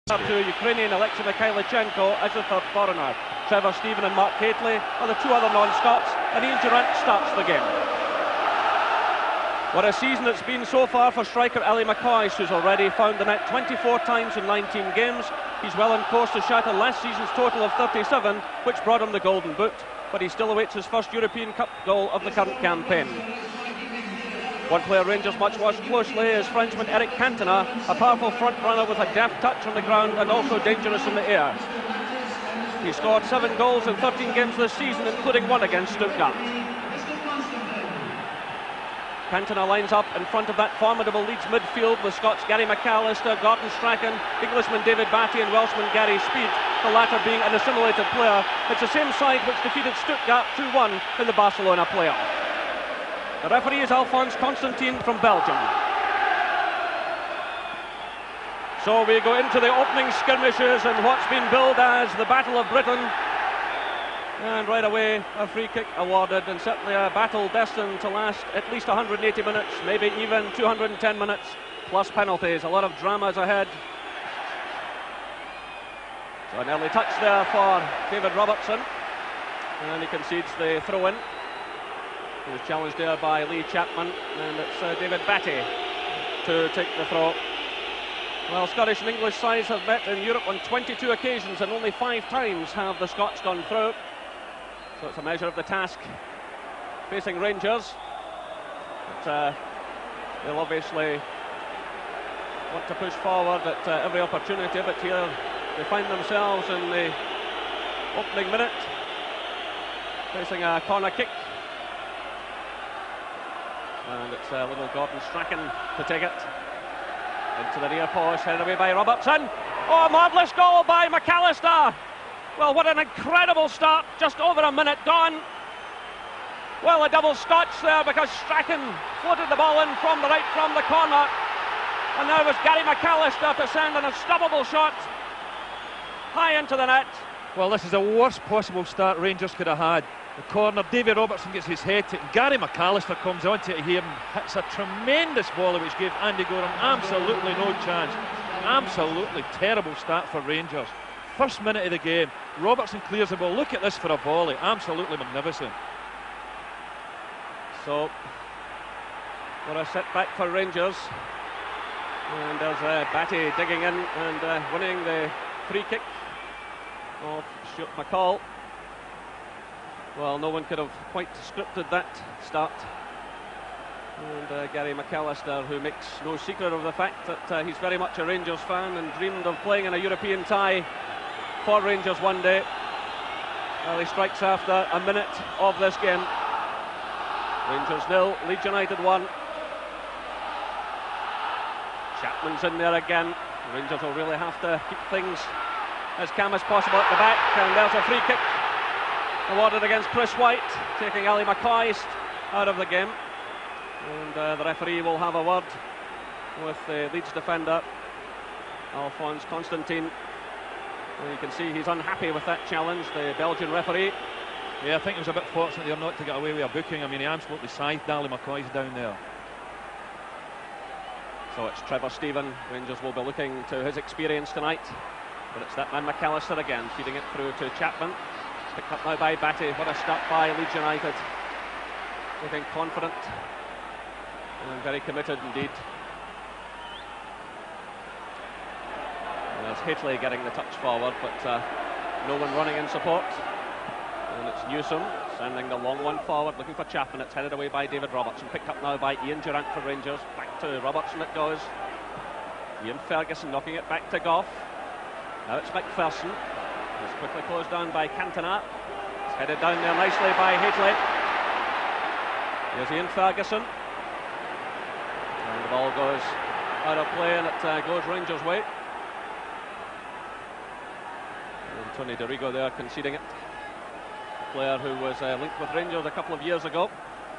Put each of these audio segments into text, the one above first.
To Ukrainian Alexei Mikhailichenko as the third foreigner. Trevor Stephen and Mark Hateley are the two other non-Scots, and Ian Durrant starts the game. What a season it's been so far for striker Ali McCoist, who's already found the net 24 times in 19 games. He's well on course to shatter last season's total of 37, which brought him the Golden Boot, but he still awaits his first European Cup goal of the current campaign. One player Rangers much watched closely is Frenchman Eric Cantona, a powerful front runner with a deft touch on the ground and also dangerous in the air. He scored 7 goals in 13 games this season, including one against Stuttgart. Cantona lines up in front of that formidable Leeds midfield with Scots Gary McAllister, Gordon Strachan, Englishman David Batty and Welshman Gary Speed, the latter being an assimilated player. It's the same side which defeated Stuttgart 2-1 in the Barcelona playoff. The referee is Alphonse Constantin from Belgium. So we go into the opening skirmishes in what's been billed as the Battle of Britain. And right away a free kick awarded, and certainly a battle destined to last at least 180 minutes, maybe even 210 minutes, plus penalties. A lot of dramas ahead. So an early touch there for David Robertson, and he concedes the throw-in. He was challenged there by Lee Chapman, and it's David Batty to take the throw. Well, Scottish and English sides have met in Europe on 22 occasions, and only 5 times have the Scots gone through. So it's a measure of the task facing Rangers. But they'll obviously want to push forward at every opportunity, but here they find themselves in the opening minute facing a corner kick. And it's little Gordon Strachan to take it into the near post, headed away by Robertson. Oh, marvellous goal by McAllister. Well, what an incredible start, just over a minute gone. Well, a double scotch there because Strachan floated the ball in from the right from the corner, and there was Gary McAllister to send an unstoppable shot high into the net. Well, this is the worst possible start Rangers could have had. The corner, David Robertson gets his head to it, and Gary McAllister comes onto it here and hits a tremendous volley which gave Andy Goram absolutely no chance. Absolutely terrible start for Rangers. First minute of the game, Robertson clears the ball. Look at this for a volley, absolutely magnificent. So, what a setback for Rangers. And there's Batty digging in and winning the free kick of Stuart McCall. Well, no one could have quite scripted that start. And Gary McAllister, who makes no secret of the fact that he's very much a Rangers fan and dreamed of playing in a European tie for Rangers one day. Well, he strikes after a minute of this game. Rangers 0, Leeds United 1. Chapman's in there again. Rangers will really have to keep things as calm as possible at the back, and there's a free kick awarded against Chris White, taking Ali McCoist out of the game. And the referee will have a word with the Leeds defender, Alphonse Constantin. And you can see he's unhappy with that challenge, the Belgian referee. Yeah, I think it was a bit fortunate there not to get away with a booking. I mean, he absolutely scythed Ali McCoist down there. So it's Trevor Stephen. Rangers will be looking to his experience tonight. But it's that man McAllister again, feeding it through to Chapman. Picked up now by Batty. What a start by Leeds United. Looking confident and very committed indeed. And there's Hateley getting the touch forward, but no one running in support. And it's Newsom sending the long one forward, looking for Chapman. It's headed away by David Robertson. Picked up now by Ian Durrant for Rangers. Back to Robertson it goes. Ian Ferguson knocking it back to Gough. Now it's McPherson. It's quickly closed down by Cantona. It's headed down there nicely by Hateley. Here's Ian Ferguson. And the ball goes out of play, and it goes Rangers' way. And Tony DeRigo there conceding it. A player who was linked with Rangers a couple of years ago.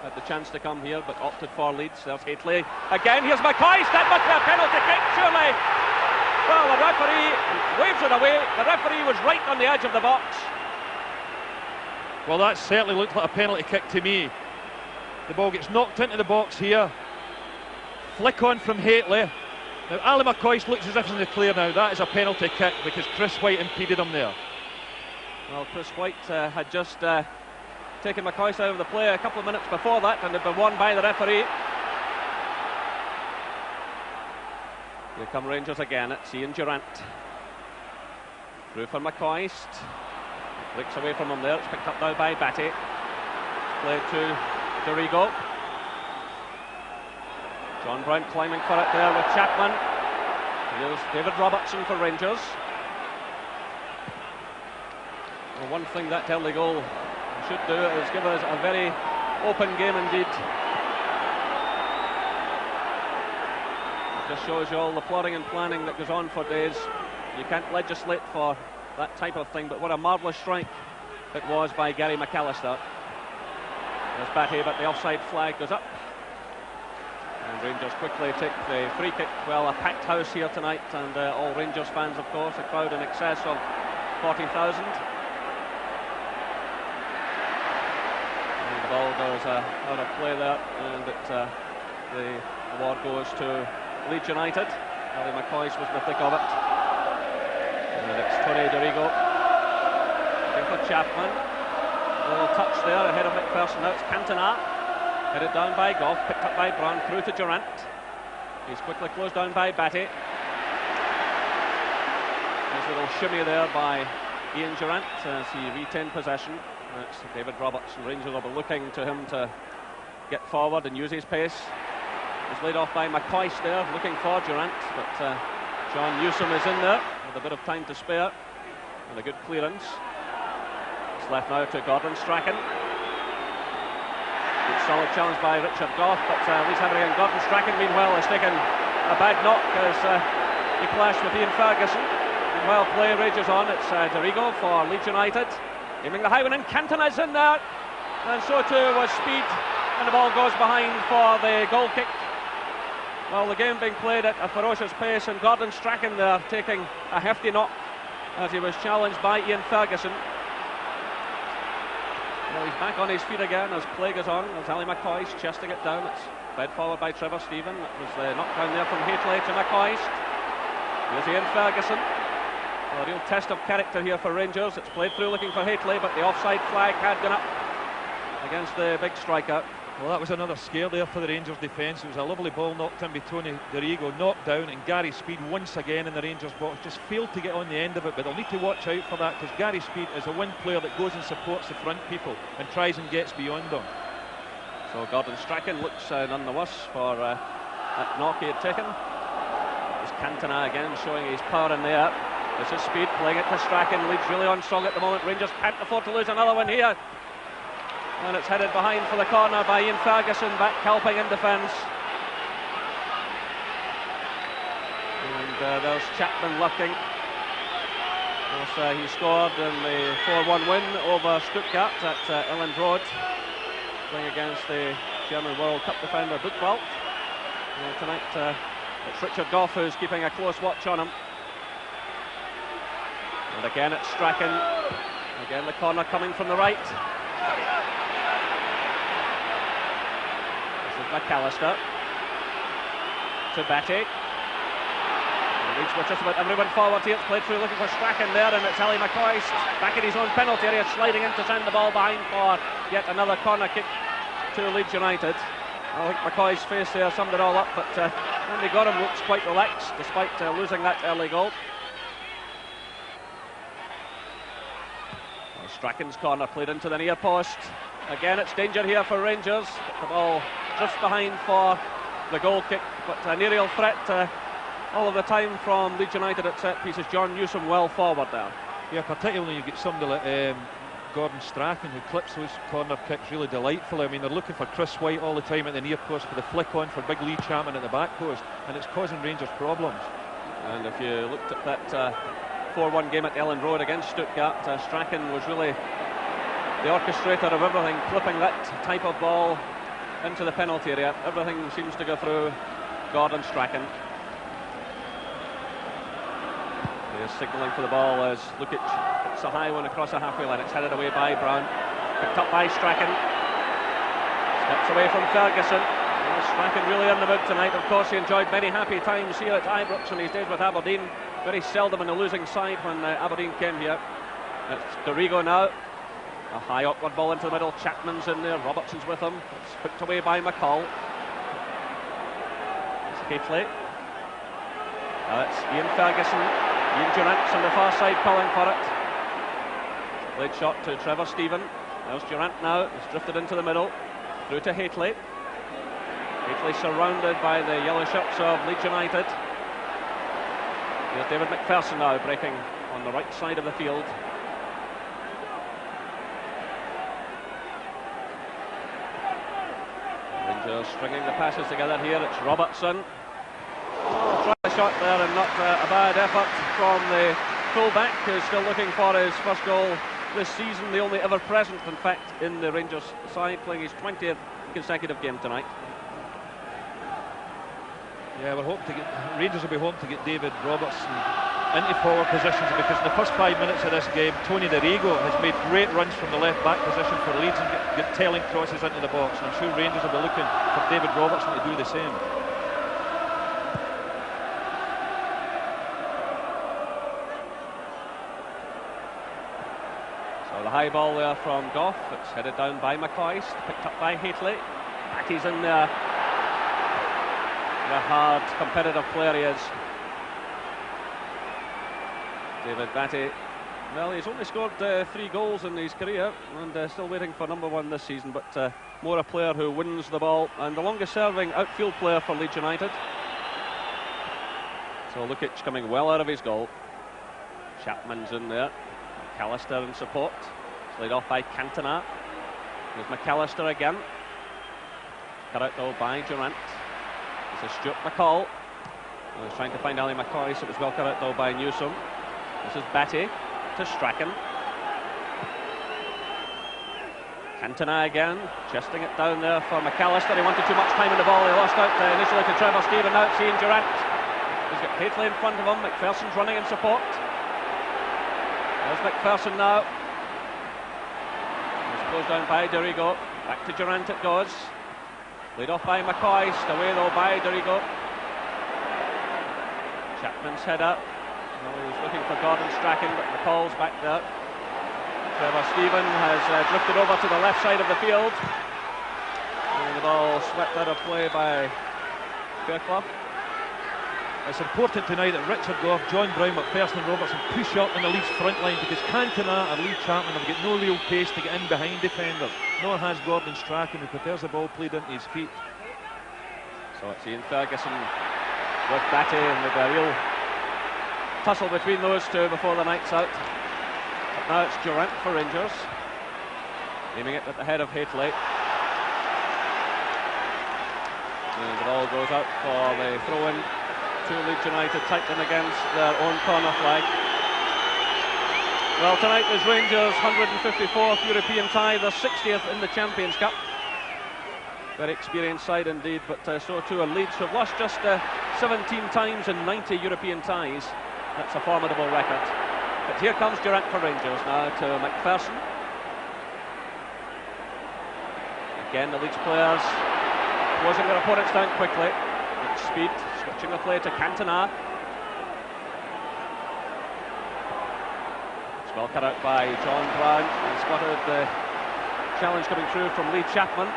Had the chance to come here, but opted for Leeds. There's Hateley. Again, here's McCoist. That must be a penalty kick, surely. Well, the referee waves it away. The referee was right on the edge of the box. Well, that certainly looked like a penalty kick to me. The ball gets knocked into the box here. Flick on from Hateley. Now Ali McCoist looks as if he's in the clear now. That is a penalty kick because Chris White impeded him there. Well, Chris White had just taken McCoist out of the play a couple of minutes before that, and had been won by the referee. Here come Rangers again. It's Ian Durrant. Through for McCoist. Breaks away from him there. It's picked up now by Batty. Played to Dorigo. John Brown climbing for it there with Chapman. Here's David Robertson for Rangers. Well, one thing that early goal should do is give us a very open game indeed. It just shows you all the plotting and planning that goes on for days. You can't legislate for that type of thing, but what a marvellous strike it was by Gary McAllister. There's Batty, but the offside flag goes up. And Rangers quickly take the free kick. Well, a packed house here tonight, and all Rangers fans, of course, a crowd in excess of 40,000. And the ball goes out of play there, and the award goes to Leeds United. Ali McCoist was in the thick of it. And it's Tony Dorigo. Looking for Chapman. A little touch there ahead of McPherson. Now it's Cantona. Headed down by Goff, picked up by Brown, through to Durrant. He's quickly closed down by Batty. Nice little shimmy there by Ian Durrant as he retained possession. It's David Robertson. Rangers will be looking to him to get forward and use his pace. He's laid off by McCoist there, looking for Durrant, but John Newsom is in there with a bit of time to spare and a good clearance. It's left now to Gordon Strachan. Good solid challenge by Richard Goff, but Leeds having again. Gordon Strachan, meanwhile, has taken a bad knock as he clashed with Ian Ferguson. Meanwhile, play rages on. It's Dorigo for Leeds United. Aiming the high one, and Cantona's in there. And so too was Speed, and the ball goes behind for the goal kick. Well, the game being played at a ferocious pace, and Gordon Strachan there taking a hefty knock as he was challenged by Ian Ferguson. Well, he's back on his feet again as play goes on. As Ali McCoist chesting it down. It's fed forward by Trevor Stephen. It was the knockdown there from Haitley to McCoist. Here's Ian Ferguson. Well, a real test of character here for Rangers. It's played through looking for Haitley, but the offside flag had gone up against the big striker. Well, that was another scare there for the Rangers defence. It was a lovely ball knocked in by Tony Dorigo, knocked down, and Gary Speed once again in the Rangers box just failed to get on the end of it, but they'll need to watch out for that because Gary Speed is a wing player that goes and supports the front people and tries and gets beyond them. So Gordon Strachan looks none the worse for that knock he had taken. It's Cantona again showing his power in the air. This is Speed playing it to Strachan. Leeds really on strong at the moment. Rangers can't afford to lose another one here. And it's headed behind for the corner by Ian Ferguson, back helping in defence. And there's Chapman looking. He scored in the 4-1 win over Stuttgart at Elland Road, playing against the German World Cup defender Buchwald. Tonight it's Richard Goff who's keeping a close watch on him. And again it's Strachan. Again the corner coming from the right. McAllister to Batty. Leeds with just about everyone forward here. It's played through looking for Strachan there, and it's Ali McCoist back in his own penalty area, sliding in to send the ball behind for yet another corner kick to Leeds United. I think McCoist's face there summed it all up, but Andy Gorham looks quite relaxed despite losing that early goal. Well, Strachan's corner played into the near post. Again, it's danger here for Rangers. The ball just behind for the goal kick, but an aerial threat all of the time from Leeds United at set pieces. John Newsom well forward there. Yeah, particularly when you get somebody like Gordon Strachan who clips those corner kicks really delightfully. I mean, they're looking for Chris White all the time at the near post, with the flick on for big Lee Chapman at the back post, and it's causing Rangers problems. And if you looked at that 4-1 game at Elland Road against Stuttgart, Strachan was really the orchestrator of everything, clipping that type of ball into the penalty area. Everything seems to go through Gordon Strachan. They're signalling for the ball as Lukic hits a high one across the halfway line. It's headed away by Brown, picked up by Strachan. Steps away from Ferguson. Strachan really in the mood tonight. Of course, he enjoyed many happy times here at Ibrox in his days with Aberdeen. Very seldom in the losing side when Aberdeen came here. It's Dorigo now. A high upward ball into the middle. Chapman's in there. Robertson's with him. It's hooked away by McCall. It's Haitley. Now it's Ian Ferguson. Ian Durrant's on the far side pulling for it. Late shot to Trevor Stephen. There's Durrant now. He's drifted into the middle. Through to Haitley. Haitley surrounded by the yellow shirts of Leeds United. Here's David McPherson now breaking on the right side of the field. Rangers stringing the passes together here. It's Robertson. Oh, try a shot there and not a bad effort from the full-back, who's still looking for his first goal this season, the only ever present, in fact, in the Rangers side, playing his 20th consecutive game tonight. Yeah, Rangers will be hoping to get David Robertson into forward positions, because in the first 5 minutes of this game, Tony Dorigo has made great runs from the left-back position for Leeds and get telling crosses into the box, and I'm sure Rangers will be looking for David Robertson to do the same. The high ball there from Gough. It's headed down by McCoist, picked up by Haitley. Batty's in there. The hard, competitive player he is. David Batty. Well, he's only scored 3 goals in his career and still waiting for number 1 this season, but more a player who wins the ball and the longest serving outfield player for Leeds United. So Lukic coming well out of his goal. Chapman's in there. McAllister in support. Laid off by Cantona. There's McAllister again. Cut out though by Durrant. This is Stuart McCall. He's trying to find Ali McCoy, so it was well cut out though by Newsom. This is Batty to Strachan. Cantona again, chesting it down there for McAllister. He wanted too much time in the ball. He lost out initially to Trevor Stephen. Now it's Ian Durrant. He's got Haitley in front of him. McPherson's running in support. There's McPherson now. It's closed down by Dorigo. Back to Durrant it goes. Laid off by McCoy. Away though by Dorigo. Chapman's header. Well, he's looking for Gordon Strachan, but McCall's back there. Trevor Stephen has drifted over to the left side of the field. And the ball swept out of play by Fairclough. It's important tonight that Richard Gough, John Brown, McPherson and Robertson push up in the Leeds front line, because Cantona and Lee Chapman have got no real pace to get in behind defenders, nor has Gordon Strachan, who prefers the ball played into his feet. So it's Ian Ferguson with Batty, and with a real tussle between those two before the night's out. But now it's Durrant for Rangers, aiming it at the head of Haitley. And the ball goes out for the throw-in to Leeds United, tightening against their own corner flag. Well, tonight is Rangers' 154th European tie, their 60th in the Champions Cup. Very experienced side indeed, but so too are Leeds, who have lost just 17 times in 90 European ties. That's a formidable record. But here comes Durrant for Rangers now to McPherson. Again, the Leeds players closing their opponents down quickly. With speed, switching the play to Cantona. It's well cut out by John Brown. He spotted the challenge coming through from Lee Chapman.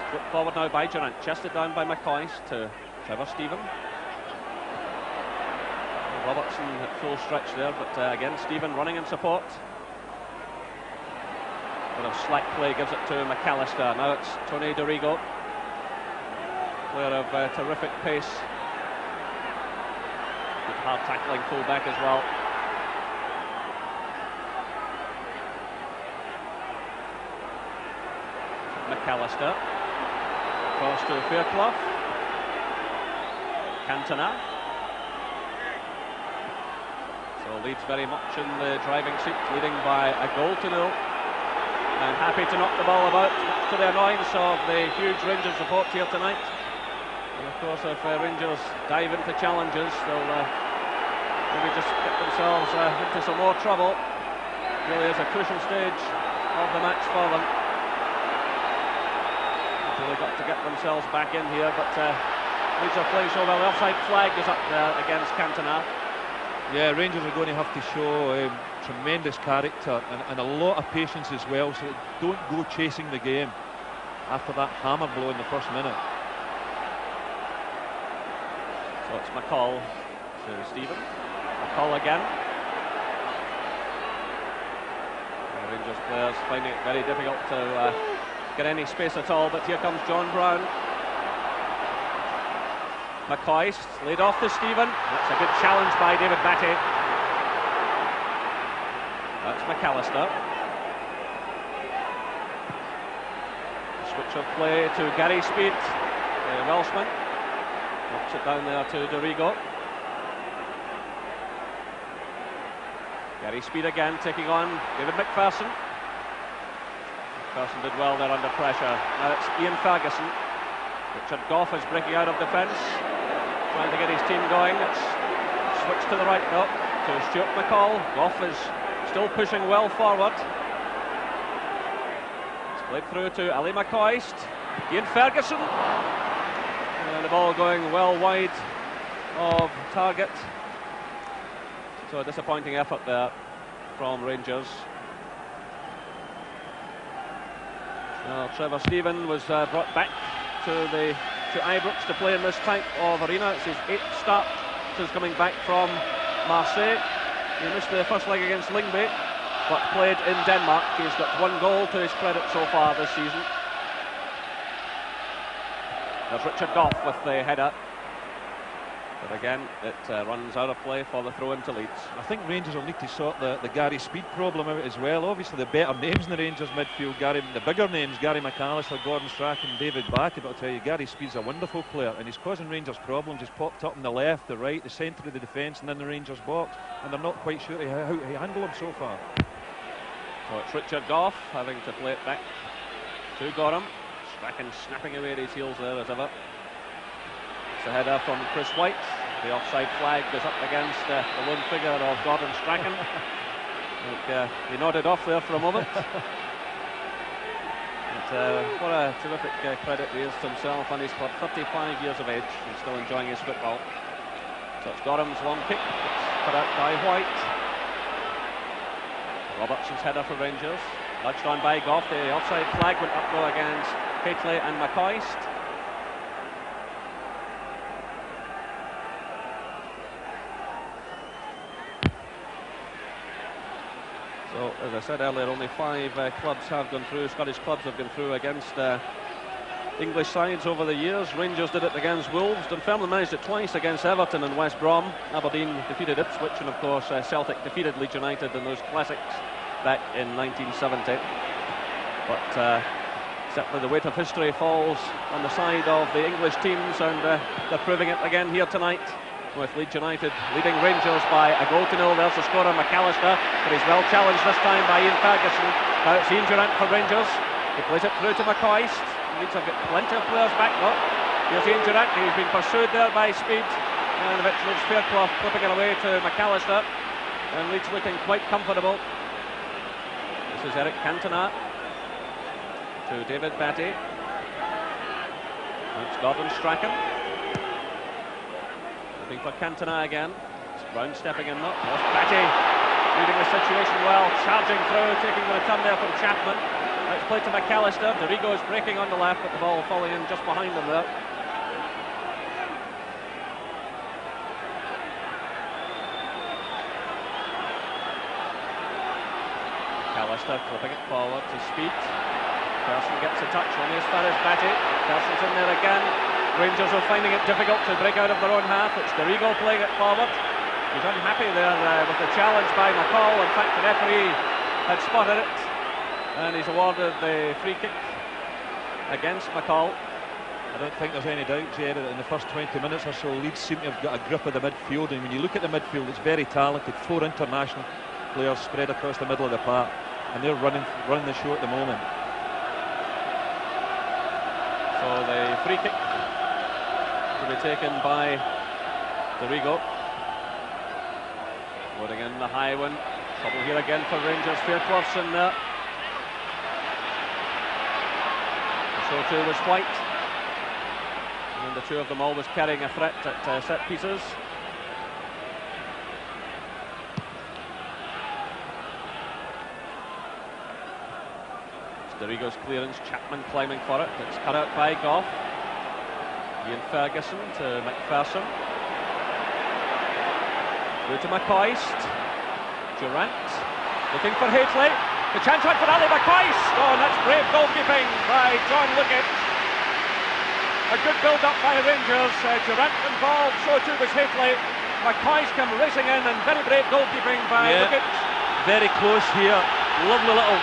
Put forward now by Durrant, chested down by McCoy to Trevor Stephen. Robertson at full stretch there, but again Stephen running in support. Bit of slack play gives it to McAllister. Now it's Tony Dorigo, player of terrific pace. Good hard tackling full-back as well. McAllister. Cross to Fairclough. Cantona. So Leeds very much in the driving seat, leading by a goal to 0. And happy to knock the ball about, much to the annoyance of the huge Rangers support here tonight. And of course, if Rangers dive into challenges, they'll maybe just get themselves into some more trouble. Really is a crucial stage of the match for them. Really got to get themselves back in here, but Leeds are playing so well. The offside flag is up there against Cantona. Yeah, Rangers are going to have to show tremendous character and a lot of patience as well, so they don't go chasing the game after that hammer blow in the first minute. So it's McCall to Stephen. McCall again. The Rangers players finding it very difficult to get any space at all, but here comes John Brown. McCoist laid off to Stephen. That's a good challenge by David Batty. That's McAllister. Switch of play to Gary Speed, the Welshman. Knocks it down there to Dorigo. Gary Speed again taking on David McPherson. McPherson did well there under pressure. Now it's Ian Ferguson. Richard Gough is breaking out of defence, trying to get his team going. It's switched to the right now to Stuart McCall. Gough is still pushing well forward. It's played through to Ali McCoist. Ian Ferguson. And the ball going well wide of target. So a disappointing effort there from Rangers. Well, Trevor Stephen was brought back to Ibrox to play in this type of arena. It's his 8th start since coming back from Marseille. He missed the first leg against Lyngby, but played in Denmark. He's got 1 goal to his credit so far this season. There's Richard Gough with the header. But again, it runs out of play for the throw into Leeds. I think Rangers will need to sort the Gary Speed problem out as well. Obviously the better names in the Rangers midfield, the bigger names, Gary McAllister, Gordon Strachan, David Batty, but I'll tell you, Gary Speed's a wonderful player and he's causing Rangers problems. He's popped up on the left, the right, the centre of the defence and in the Rangers box, and they're not quite sure how to handle him so far. So it's Richard Gough having to play it back to Gorham. Strachan snapping away at his heels there as ever. It's a header from Chris White. The offside flag is up against the lone figure of Gordon Strachan. He nodded off there for a moment. But what a terrific credit he is to himself and his club. 35 years of age and still enjoying his football. So it's Gorham's long kick. It's put out by White. Robertson's header for Rangers. Nudged on by Gough. The offside flag went up though against Paisley and McCoist. So, as I said earlier, only 5 clubs have gone through, Scottish clubs have gone through against English sides over the years. Rangers did it against Wolves, Dunfermline managed it twice against Everton and West Brom. Aberdeen defeated Ipswich, and of course Celtic defeated Leeds United in those classics back in 1970. But certainly the weight of history falls on the side of the English teams, and they're proving it again here tonight, with Leeds United leading Rangers by a goal to 0. There's the scorer McAllister, but he's well challenged this time by Ian Ferguson. Now it's Ian Durant for Rangers. He plays it through to McCoist. Leeds have got plenty of players back. Look, here's Ian Durant. He's been pursued there by Speed, and eventually it's Fairclough flipping it away to McAllister, and Leeds looking quite comfortable. This is Eric Cantona to David Batty. That's Gordon Strachan. Looking for Cantona again. It's Brown stepping in though. There's Batty reading the situation well, charging through, taking the return there from Chapman. Now it's played to McAllister. Dorigo is breaking on the left, but the ball falling in just behind him there. McAllister flipping it forward to Speed. Person gets a touch only as far as Batty. Person's in there again. Rangers are finding it difficult to break out of their own half. It's Dorigo playing it forward. He's unhappy there with the challenge by McCall. In fact, the referee had spotted it, and he's awarded the free kick against McCall. I don't think there's any doubt, Gerard, that in the first 20 minutes or so, Leeds seem to have got a grip of the midfield, and when you look at the midfield, it's very talented. 4 international players spread across the middle of the park, and they're running the show at the moment. So the free kick to be taken by Dorigo. Loading in the high one. Trouble here again for Rangers. Fairclough's in there. So too was White. And the two of them always carrying a threat at set pieces. Dorigo's clearance, Chapman climbing for it. It's cut out by Goff. Ian Ferguson to McPherson. Through to McCoist. Durant looking for Haitley. The chance out for Ali McCoist. Oh, and that's brave goalkeeping by John Lukic. A good build-up by Rangers. Durant involved, so too was Haitley. McCoist come racing in, and very brave goalkeeping by Lukic. Very close here. Lovely little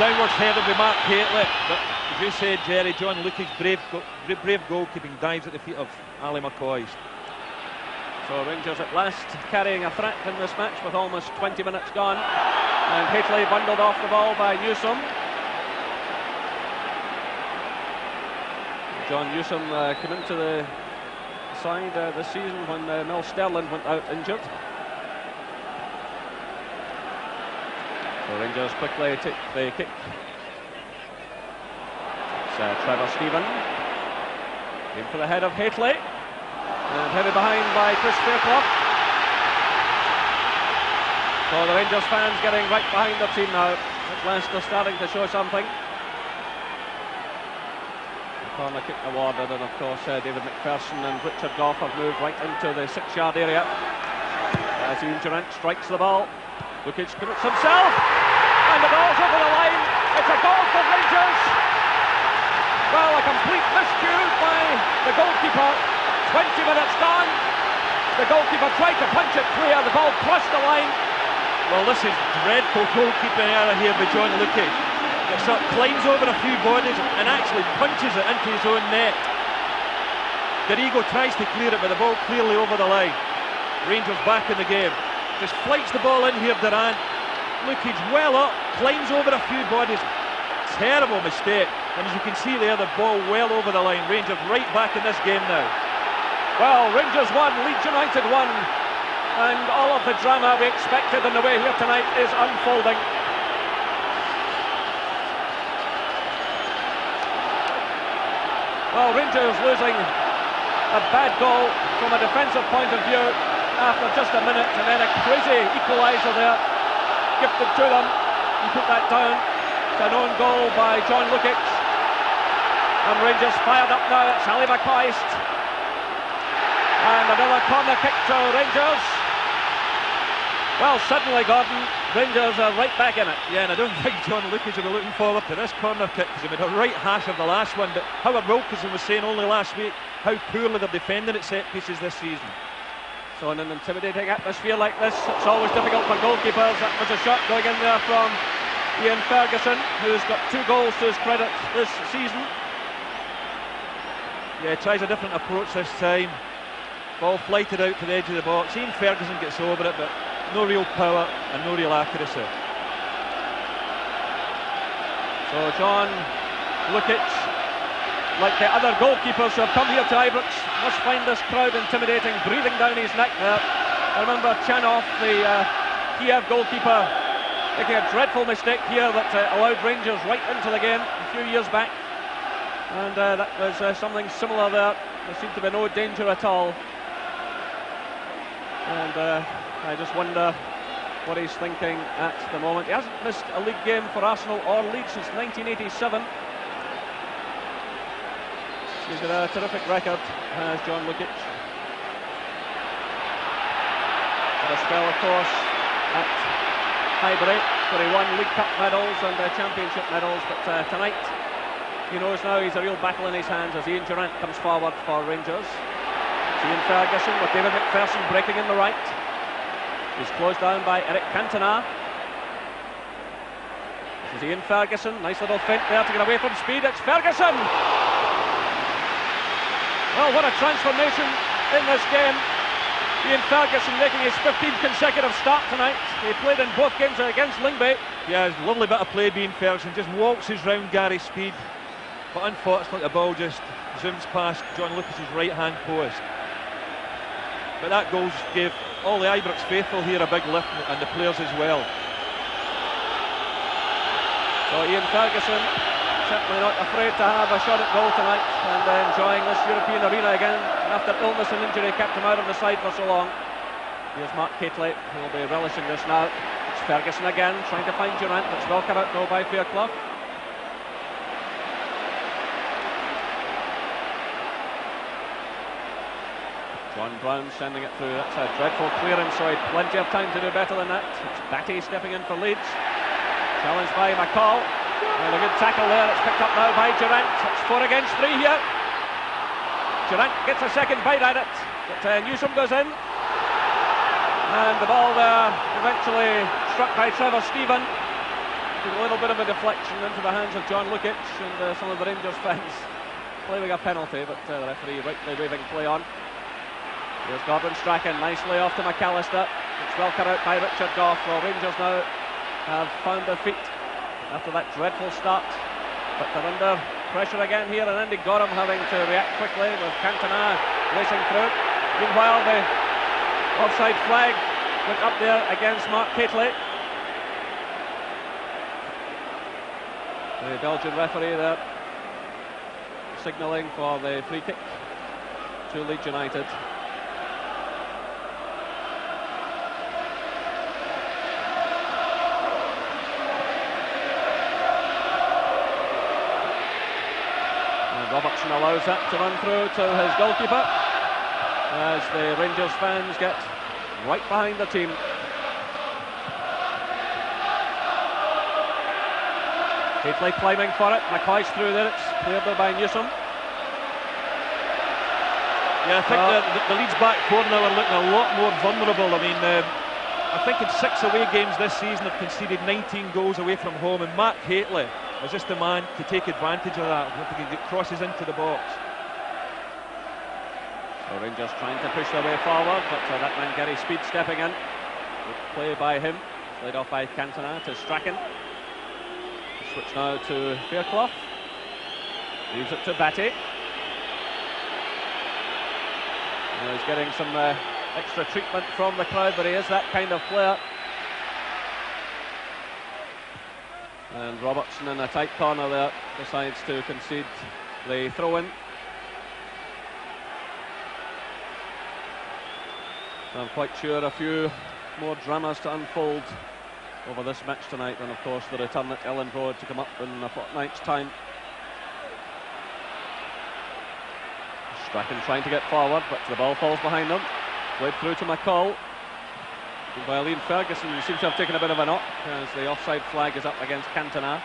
downwards header by Mark Haitley. But as you said, Jerry, John Lukic's brave goalkeeping dives at the feet of Ali McCoist. So Rangers at last carrying a threat in this match with almost 20 minutes gone. And Haitley bundled off the ball by Newsom. John Newsom came into the side this season when Mel Sterling went out injured. So Rangers quickly take the kick. It's Trevor Stephen. In for the head of Haitley. And heavy behind by Chris Fairclough. So the Rangers fans getting right behind their team now. At last they're starting to show something. The corner kick awarded, and of course David McPherson and Richard Goff have moved right into the 6-yard area. As Ian Durant strikes the ball. Lukic commits himself. And the ball's over the line. It's a goal for Rangers. Well, a complete miscue by the goalkeeper. 20 minutes gone. The goalkeeper tried to punch it clear. The ball crossed the line. Well, this is dreadful goalkeeping error here by John Lukic. It sort of climbs over a few bodies and actually punches it into his own net. Dorigo tries to clear it, but the ball clearly over the line. Rangers back in the game. Just flights the ball in here, Durant. Lukic well up, climbs over a few bodies. Terrible mistake. And as you can see there, the ball well over the line. Rangers right back in this game now. Well, Rangers won, Leeds United won, and all of the drama we expected in the way here tonight is unfolding. Well, Rangers losing a bad goal from a defensive point of view after just a minute, and then a crazy equaliser there gifted to them. He put that down. It's an own goal by John Lukic, and Rangers fired up now. It's Ali McCoist. And another corner kick to Rangers. Well, suddenly, Gordon, Rangers are right back in it. Yeah, and I don't think John Lukic will be looking forward to this corner kick, because he made a right hash of the last one. But Howard Wilkinson was saying only last week how poorly they're defending at set pieces this season. So in an intimidating atmosphere like this, it's always difficult for goalkeepers. That was a shot going in there from Ian Ferguson, who's got 2 goals to his credit this season. Yeah, tries a different approach this time. Ball flighted out to the edge of the box. Ian Ferguson gets over it, but no real power and no real accuracy. So John Lukic, like the other goalkeepers who have come here to Ibrox, must find this crowd intimidating, breathing down his neck there. I remember Chanov, the Kiev goalkeeper, making a dreadful mistake here that allowed Rangers right into the game a few years back. And that was something similar there. There seemed to be no danger at all. And I just wonder what he's thinking at the moment. He hasn't missed a league game for Arsenal or Leeds since 1987. He's got a terrific record, has John Lukic. Had a spell, of course, at Highbury, where he won League Cup medals and Championship medals, but tonight he knows now he's a real battle in his hands as Ian Durant comes forward for Rangers. Ian Ferguson with David McPherson breaking in the right. He's closed down by Eric Cantona. This is Ian Ferguson, nice little feint there to get away from speed. It's Ferguson! Well, what a transformation in this game. Ian Ferguson making his 15th consecutive start tonight. He played in both games against Lyngby. Yeah, it's a lovely bit of play being Ferguson. Just waltzes round Gary Speed. But unfortunately the ball just zooms past John Lucas's right hand post. But that goal gave all the Ibrox faithful here a big lift, and the players as well. So Ian Ferguson certainly not afraid to have a shot at goal tonight, and enjoying this European arena again after illness and injury kept him out of the side for so long. Here's Mark Catley, who will be relishing this now. It's Ferguson again, trying to find Durant. It's well cut out though by Fairclough. John Brown sending it through. That's a dreadful clearance, so he had plenty of time to do better than that. It's Batty stepping in for Leeds. Challenged by McCall. And a good tackle there. It's picked up now by Durant. It's 4 against 3 here. Durant gets a second bite at it, but Newsom goes in. And the ball there eventually struck by Trevor Stephen. A little bit of a deflection into the hands of John Lukic, and some of the Rangers fans claiming a penalty, but the referee rightly waving play on. Here's Gordon Strachan, nicely off to McAllister. It's well cut out by Richard Gough. Well, Rangers now have found their feet after that dreadful start, but they're under pressure again here, and Andy Gorham having to react quickly with Cantona racing through. Meanwhile, the offside flag went up there against Mark Catley. The Belgian referee there signalling for the free kick to Leeds United. Robertson allows that to run through to his goalkeeper as the Rangers fans get right behind the team. Catley climbing for it. McCoy's through there. It's cleared there by Newsom. Yeah, I think the Leeds back four now are looking a lot more vulnerable. I mean, I think in 6 away games this season they've conceded 19 goals away from home, and Mark Catley is just the man to take advantage of that if he can get crosses into the box. So Rangers trying to push their way forward, but that man Gary Speed stepping in. Good play by him, played off by Cantona to Strachan. Switch now to Fairclough. Leaves it to Batty. He's getting some extra treatment from the crowd, but he is that kind of player. And Robertson in a tight corner there decides to concede the throw-in. I'm quite sure a few more dramas to unfold over this match tonight, and of course the return at Elland Road to come up in a fortnight's time. Strachan trying to get forward, but the ball falls behind him. Played through to McCall. By Ian Ferguson, who seems to have taken a bit of a knock as the offside flag is up against Cantona.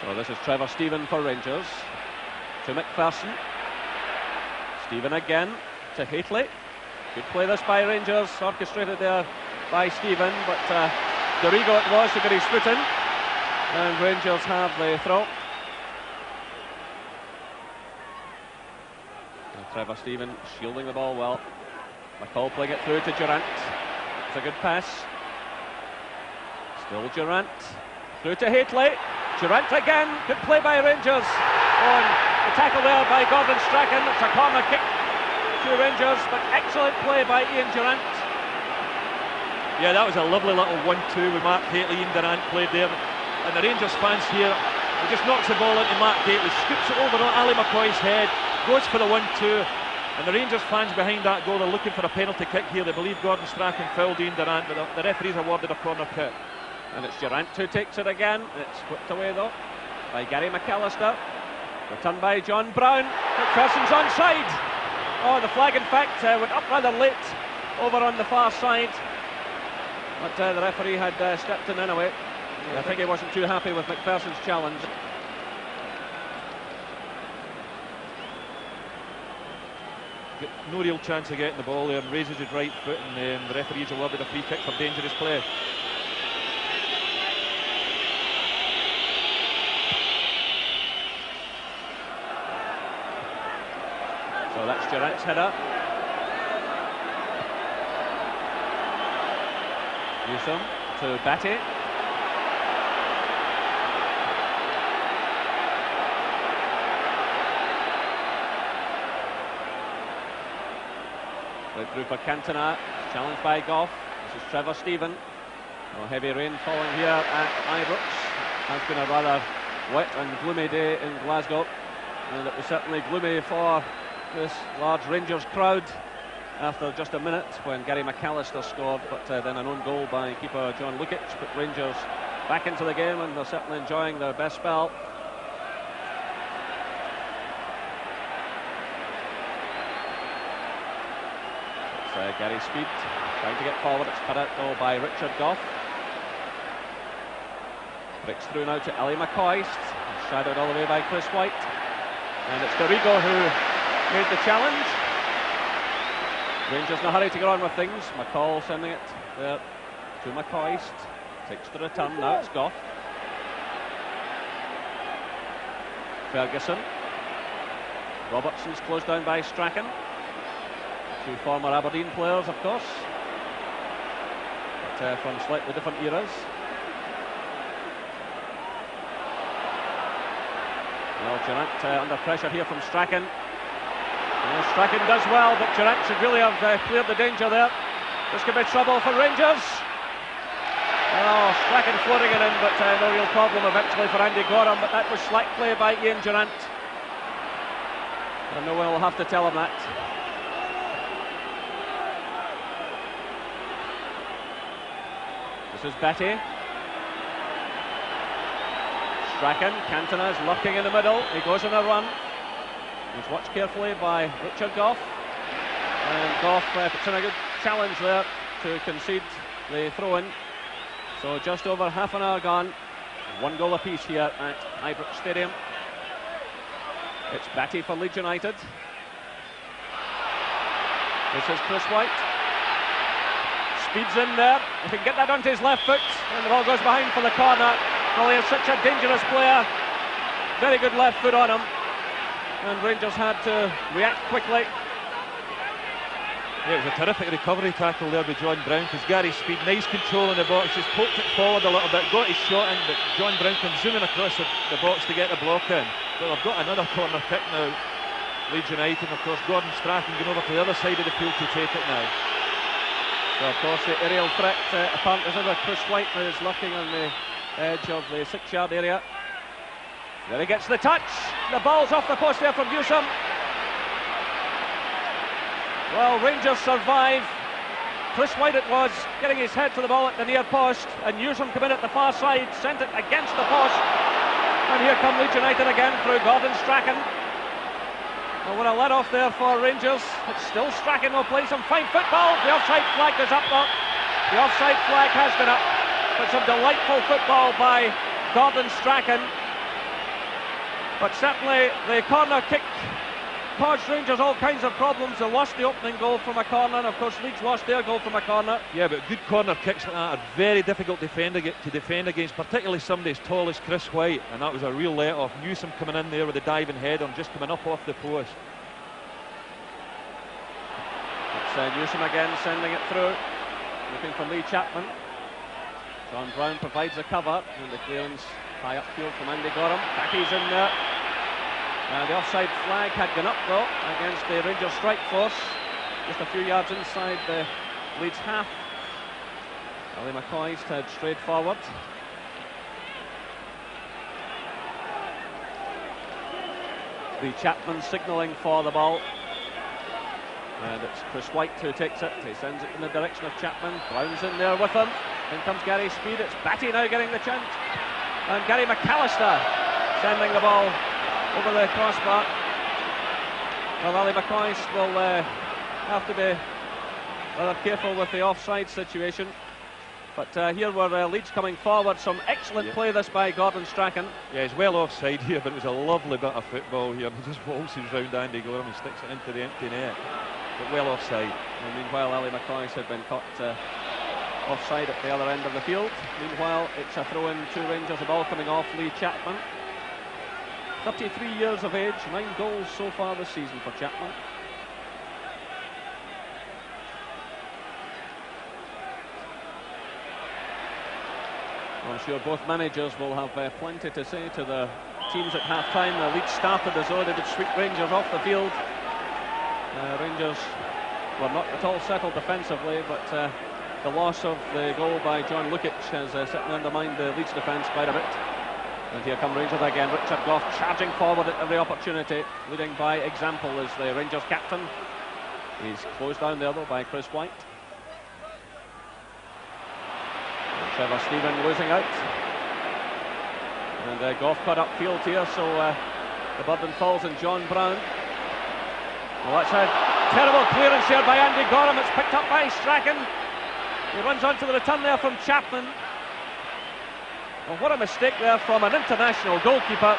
So this is Trevor Stephen for Rangers. To McPherson. Stephen again to Catley. Good play this by Rangers, orchestrated there by Stephen, but Dorigo it was to get his foot in, and Rangers have the throw. And Trevor Stephen shielding the ball well. McCall playing it through to Durant. It's a good pass. Still Durant. Through to Catley. Durant again. Good play by Rangers. On the tackle there by Gordon Strachan. It's a corner kick to Rangers, but excellent play by Ian Durant. Yeah, that was a lovely little 1-2 with Mark Catley. Ian Durant played there, and the Rangers fans here, he just knocks the ball into Mark Catley, scoops it over on Ali McCoy's head, goes for the 1-2, and the Rangers fans behind that goal are looking for a penalty kick here. They believe Gordon Strachan fouled Ian Durant, but the referee's awarded a corner kick. And it's Durant who takes it again. It's whipped away though by Gary McAllister. Returned by John Brown. McPherson's onside. Oh, the flag in fact went up rather late over on the far side, but the referee had stepped in anyway. I think he wasn't too happy with McPherson's challenge. No real chance of getting the ball there, and raises his right foot, and the referee's awarded a free kick for dangerous play. So that's Durant's header. Newsom to Batty. Right through for Cantona. Challenged by Gough. This is Trevor Stephen. Oh, heavy rain falling here at Ibrox. Has been a rather wet and gloomy day in Glasgow, and it was certainly gloomy for this large Rangers crowd after just a minute when Gary McAllister scored, but then an own goal by keeper John Lukic put Rangers back into the game, and they're certainly enjoying their best spell. It's Gary Speed trying to get forward. It's cut out though by Richard Gough. Breaks through now to Ellie McCoist, shadowed all the way by Chris White, and it's Dorigo who made the challenge. Rangers in a hurry to get on with things. McCall sending it there to McCoist. Takes the return, now it's Gough. Ferguson. Robertson's closed down by Strachan. Two former Aberdeen players, of course, but from slightly different eras. Well, Durant under pressure here from Strachan. Well, Strachan does well, but Durant should really have cleared the danger there. This could be trouble for Rangers. Oh, Strachan floating it in, but no real problem eventually for Andy Gorham, but that was slack play by Ian Durant. And no one will have to tell him that. This is Betty. Strachan, Cantona is lurking in the middle. He goes on a run. He's watched carefully by Richard Gough. And Gough puts in a good challenge there to concede the throw-in. So just over half an hour gone. One goal apiece here at Ibrox Stadium. It's Batty for Leeds United. This is Chris White. Speeds in there. He can get that onto his left foot, and the ball goes behind for the corner. Well, he is such a dangerous player. Very good left foot on him, and Rangers had to react quickly. Yeah, it was a terrific recovery tackle there by John Brown, because Gary Speed, nice control in the box, just poked it forward a little bit, got his shot in, but John Brown comes zooming across the box to get the block in. But they've got another corner kick now, Leeds United, and of course Gordon Strachan going over to the other side of the field to take it now. So of course the aerial threat apparent is over. Chris White now is lurking on the edge of the 6-yard area. There he gets the touch. The ball's off the post there from Newsom. Well, Rangers survive. Chris White it was, getting his head to the ball at the near post, and Newsom come in at the far side, sent it against the post, and here come Leeds United again through Gordon Strachan. Well, what a let off there for Rangers. It's still Strachan will play some fine football. The offside flag goes up though. The offside flag has gone up, but some delightful football by Gordon Strachan. But certainly the corner kick caused Rangers all kinds of problems. They lost the opening goal from a corner, and of course Leeds lost their goal from a corner. Yeah, but good corner kicks like that are very difficult to defend against, particularly somebody as tall as Chris White, and that was a real let-off. Newsom coming in there with a diving header and just coming up off the post. It's Newsom again sending it through, looking for Lee Chapman. John Brown provides the cover, and the clearance high upfield from Andy Gorham. Becky's in there. The offside flag had gone up though against the Rangers strike force, just a few yards inside the Leeds half. Ali McCoy's head straight forward. Lee Chapman signalling for the ball, and it's Chris White who takes it. He sends it in the direction of Chapman. Brown's in there with him. In comes Gary Speed. It's Batty now getting the chance, and Gary McAllister sending the ball over the crossbar. Well, Ali McCoist will have to be rather careful with the offside situation. But here were Leeds coming forward. Some excellent play this by Gordon Strachan. Yeah, he's well offside here, but it was a lovely bit of football here. He just waltzes round Andy Gorham and sticks it into the empty net. But well offside. And meanwhile, Ali McCoist had been caught offside at the other end of the field. Meanwhile, it's a throw-in to Rangers. The ball coming off Lee Chapman. 33 years of age, 9 goals so far this season for Chapman. I'm sure both managers will have plenty to say to the teams at half-time. The Leeds started as though they would sweep Rangers off the field. Rangers were not at all settled defensively, but the loss of the goal by John Lukic has certainly undermined the Leeds defence quite a bit. And here come Rangers again. Richard Gough charging forward at every opportunity, leading by example as the Rangers captain. He's closed down there though by Chris White. And Trevor Stephen losing out. And Gough cut up field here, so the burden falls on John Brown. Well, that's a terrible clearance here by Andy Gorham. It's picked up by Strachan. He runs onto the return there from Chapman. Well, what a mistake there from an international goalkeeper.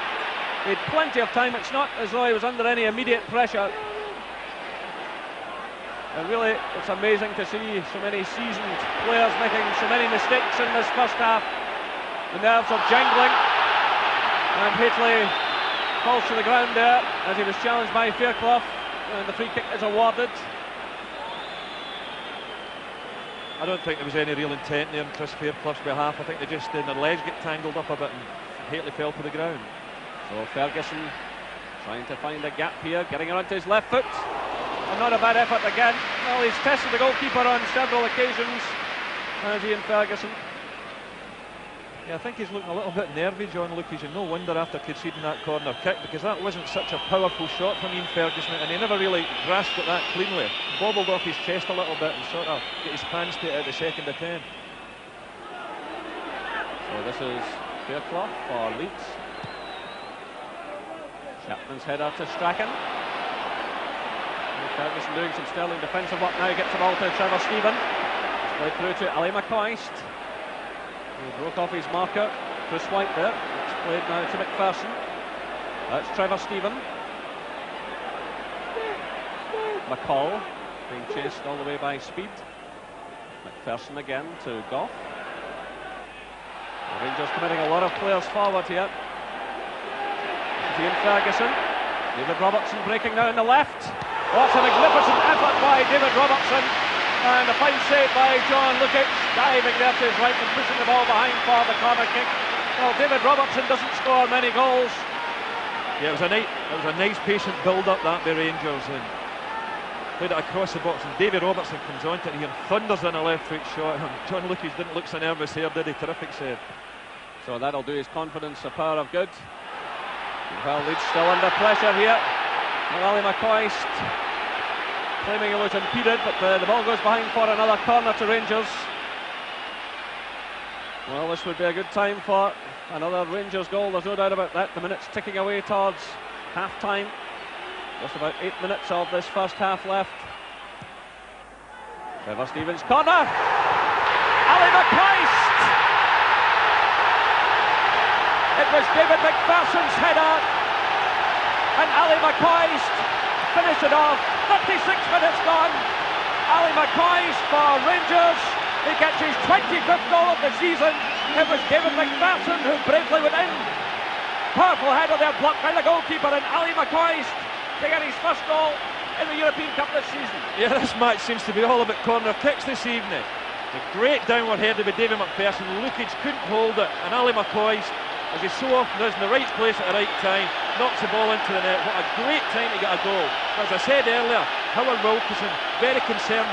He had plenty of time. It's not as though he was under any immediate pressure. And really, it's amazing to see so many seasoned players making so many mistakes in this first half. The nerves are jangling. And Haitley falls to the ground there as he was challenged by Fairclough. And the free kick is awarded. I don't think there was any real intent there on Chris Fairclough's behalf. I think they just their legs get tangled up a bit and Haitley fell to the ground. So Ferguson trying to find a gap here, getting around to his left foot. And not a bad effort again. Well, he's tested the goalkeeper on several occasions, as Ian Ferguson. Yeah, I think he's looking a little bit nervy, John Lukic, and no wonder after conceding that corner kick, because that wasn't such a powerful shot from Ian Ferguson, and he never really grasped it that cleanly. Bobbled off his chest a little bit and sort of get his hands to it at the second attempt. So this is Fairclough for Leeds. Chapman's header to Strachan. Ferguson doing some sterling defensive work now. He gets the ball to Trevor Stephen. It's played through to Ali McCoist. He broke off his marker. Chris White there. It's played now to McPherson. That's Trevor Stephen. McCall being chased all the way by Speed. McPherson again to Gough. The Rangers committing a lot of players forward here. Ian Ferguson. David Robertson breaking now in the left. What a magnificent effort by David Robertson, and a fine save by John Lukic, diving there to his right and pushing the ball behind for the corner kick. Well, David Robertson doesn't score many goals. Yeah, it was a nice patient build-up that by Rangers, and played it across the box, and David Robertson comes onto it here and thunders in a left foot shot, and John Lukic didn't look so nervous here, did he? Terrific save. So that'll do his confidence a power of good. Well, Leeds still under pressure here. Ali McCoist claiming he was impeded, but the ball goes behind for another corner to Rangers. Well, this would be a good time for another Rangers goal, there's no doubt about that. The minutes ticking away towards half-time. Just about 8 minutes of this first half left. Trevor Stevens' corner. Ali McCoist! It was David McPherson's header. And Ali McCoist finished it off. 36 minutes gone. Ali McCoist for Rangers. He gets his 25th goal of the season. It was David McPherson who bravely went in. Powerful header there blocked by the goalkeeper, and Ali McCoist to get his first goal in the European Cup this season. Yeah, this match seems to be all about corner kicks this evening. A great downward header by David McPherson. Lukic couldn't hold it, and Ali McCoist, as he so often does, in the right place at the right time, knocks the ball into the net. What a great time to get a goal. As I said earlier, Howard Wilkinson very concerned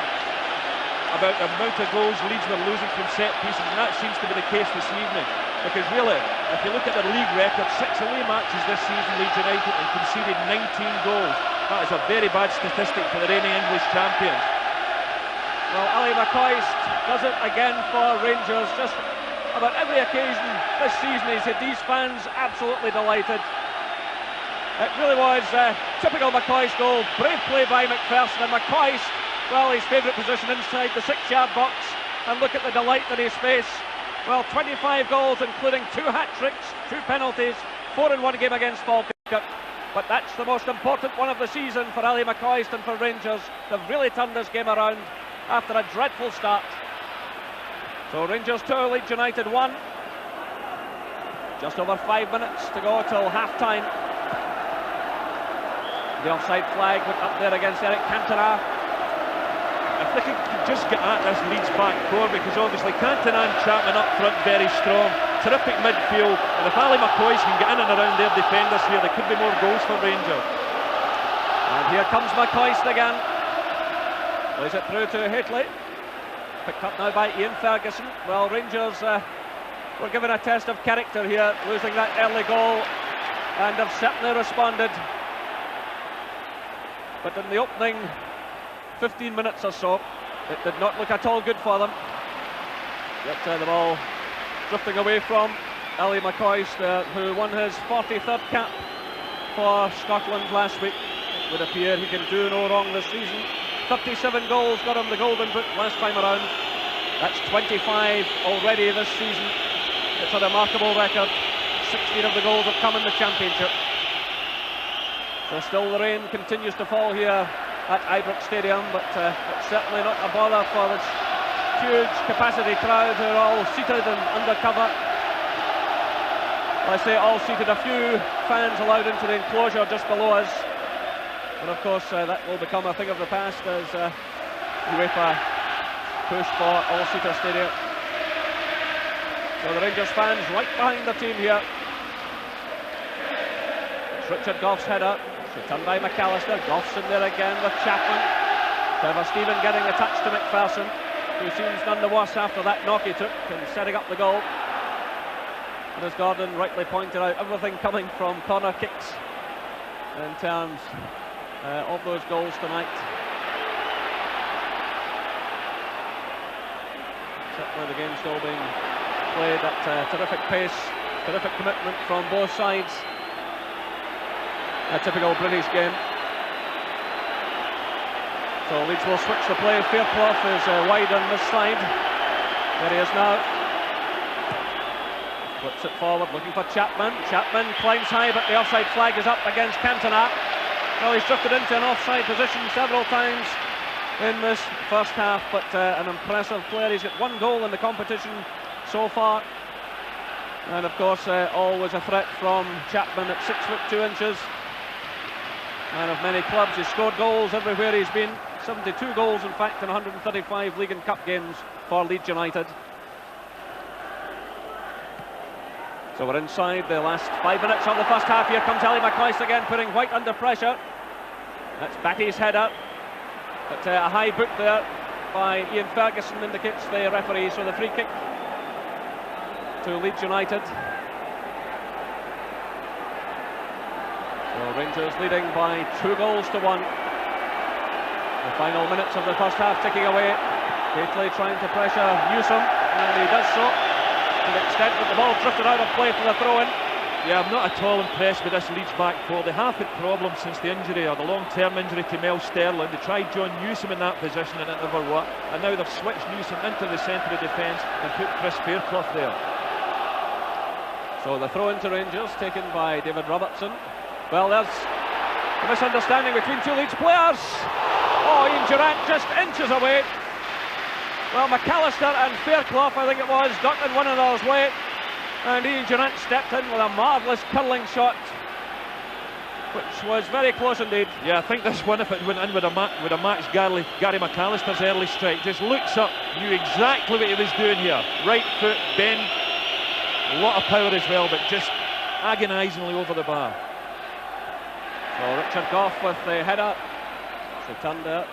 about the amount of goals Leeds were losing from set pieces, and that seems to be the case this evening. Because really, if you look at their league record, 6 away matches this season, Leeds United, and conceded 19 goals. That is a very bad statistic for the reigning English champions. Well, Ali McCoist does it again for Rangers. Just about every occasion this season he's had these fans absolutely delighted. It really was a typical McCoist goal. Brave play by McPherson, and McCoist, well, his favourite position inside the 6-yard box, and look at the delight on his face. Well, 25 goals, including 2 hat-tricks, 2 penalties, 4 in one game against Falkirk. But that's the most important one of the season for Ali McCoist and for Rangers. They've really turned this game around after a dreadful start. So Rangers 2, Leeds United 1. Just over 5 minutes to go till half-time. The offside flag went up there against Eric Cantona. If they could just get at this Leeds back four, because obviously Cantona and Chapman up front very strong, terrific midfield, and if Ali McCoist can get in and around their defenders here, there could be more goals for Rangers. And here comes McCoist again. Plays it through to Haitley. Picked up now by Ian Ferguson. Well, Rangers were given a test of character here, losing that early goal, and have certainly responded. But in the opening 15 minutes or so, it did not look at all good for them. Yet the ball drifting away from Ali McCoist, who won his 43rd cap for Scotland last week. It would appear he can do no wrong this season. 37 goals got him the Golden Boot last time around. That's 25 already this season. It's a remarkable record. 16 of the goals have come in the Championship. So still the rain continues to fall here at Ibrox Stadium, but it's certainly not a bother for this huge capacity crowd who are all seated and under cover. I say all seated, a few fans allowed into the enclosure just below us. And of course that will become a thing of the past as UEFA push for all-seater stadia. So the Rangers fans right behind the team here. It's Richard Goff's header. It's returned by McAllister. Goff's in there again with Chapman. Trevor Stephen getting the touch to McPherson, who seems none the worse after that knock he took and setting up the goal. And as Gordon rightly pointed out, everything coming from corner kicks in terms of those goals tonight. Certainly the game still being played at terrific pace, terrific commitment from both sides. A typical British game. So Leeds will switch the play. Fairclough is wide on this side. There he is now. Flips it forward, looking for Chapman. Chapman climbs high, but the offside flag is up against Cantona. Well, he's drifted into an offside position several times in this first half, but an impressive player. He's got one goal in the competition so far. And of course, always a threat from Chapman at 6'2". Man of many clubs. He's scored goals everywhere he's been. 72 goals, in fact, in 135 League and Cup games for Leeds United. So we're inside the last 5 minutes of the first half. Here comes Ali McCoist again, putting White under pressure. That's Batty's header. But a high boot there by Ian Ferguson indicates the referee. So the free kick to Leeds United. So Rangers leading by 2-1. The final minutes of the first half ticking away. Gately trying to pressure Newsom, and he does so to the extent that the ball drifted out of play for the throw-in. Yeah, I'm not at all impressed with this Leeds back four. They have had problems since the injury, or the long-term injury to Mel Sterling. They tried John Newsom in that position and it never worked. And now they've switched Newsom into the centre of defence and put Chris Fairclough there. So the throw into Rangers, taken by David Robertson. Well, there's a misunderstanding between two Leeds players. Oh, Ian Durrant just inches away. Well, McAllister and Fairclough, I think it was, ducked in one another's way. And Ian Durrant stepped in with a marvellous curling shot, which was very close indeed. Yeah, I think this one, if it went in with a match Gary McAllister's early strike, just looks up, knew exactly what he was doing here. Right foot, bend, a lot of power as well, but just agonisingly over the bar. So Richard Goff with the header. It's returned out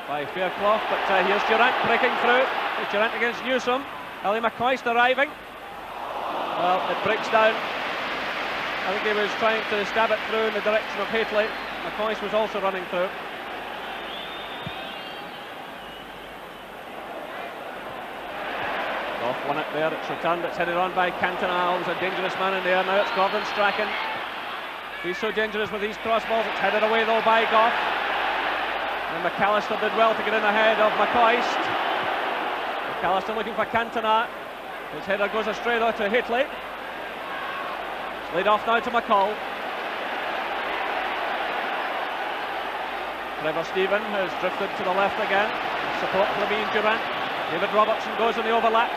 by Fairclough, but here's Durrant breaking through. It's Durrant against Newsom. Ali McCoist arriving. Well, it breaks down. I think he was trying to stab it through in the direction of Hateley. McCoist was also running through. Goff won it there, it's returned, it's headed on by Cantona. There's a dangerous man in there, now it's Gordon Strachan. He's so dangerous with these cross balls. It's headed away though by Goff. And McAllister did well to get in ahead of McCoist. McAllister looking for Cantona. His header goes astray though to Hateley. It's laid off now to McCall. Trevor Stephen has drifted to the left again. Support for Ian Durrant. David Robertson goes in the overlap.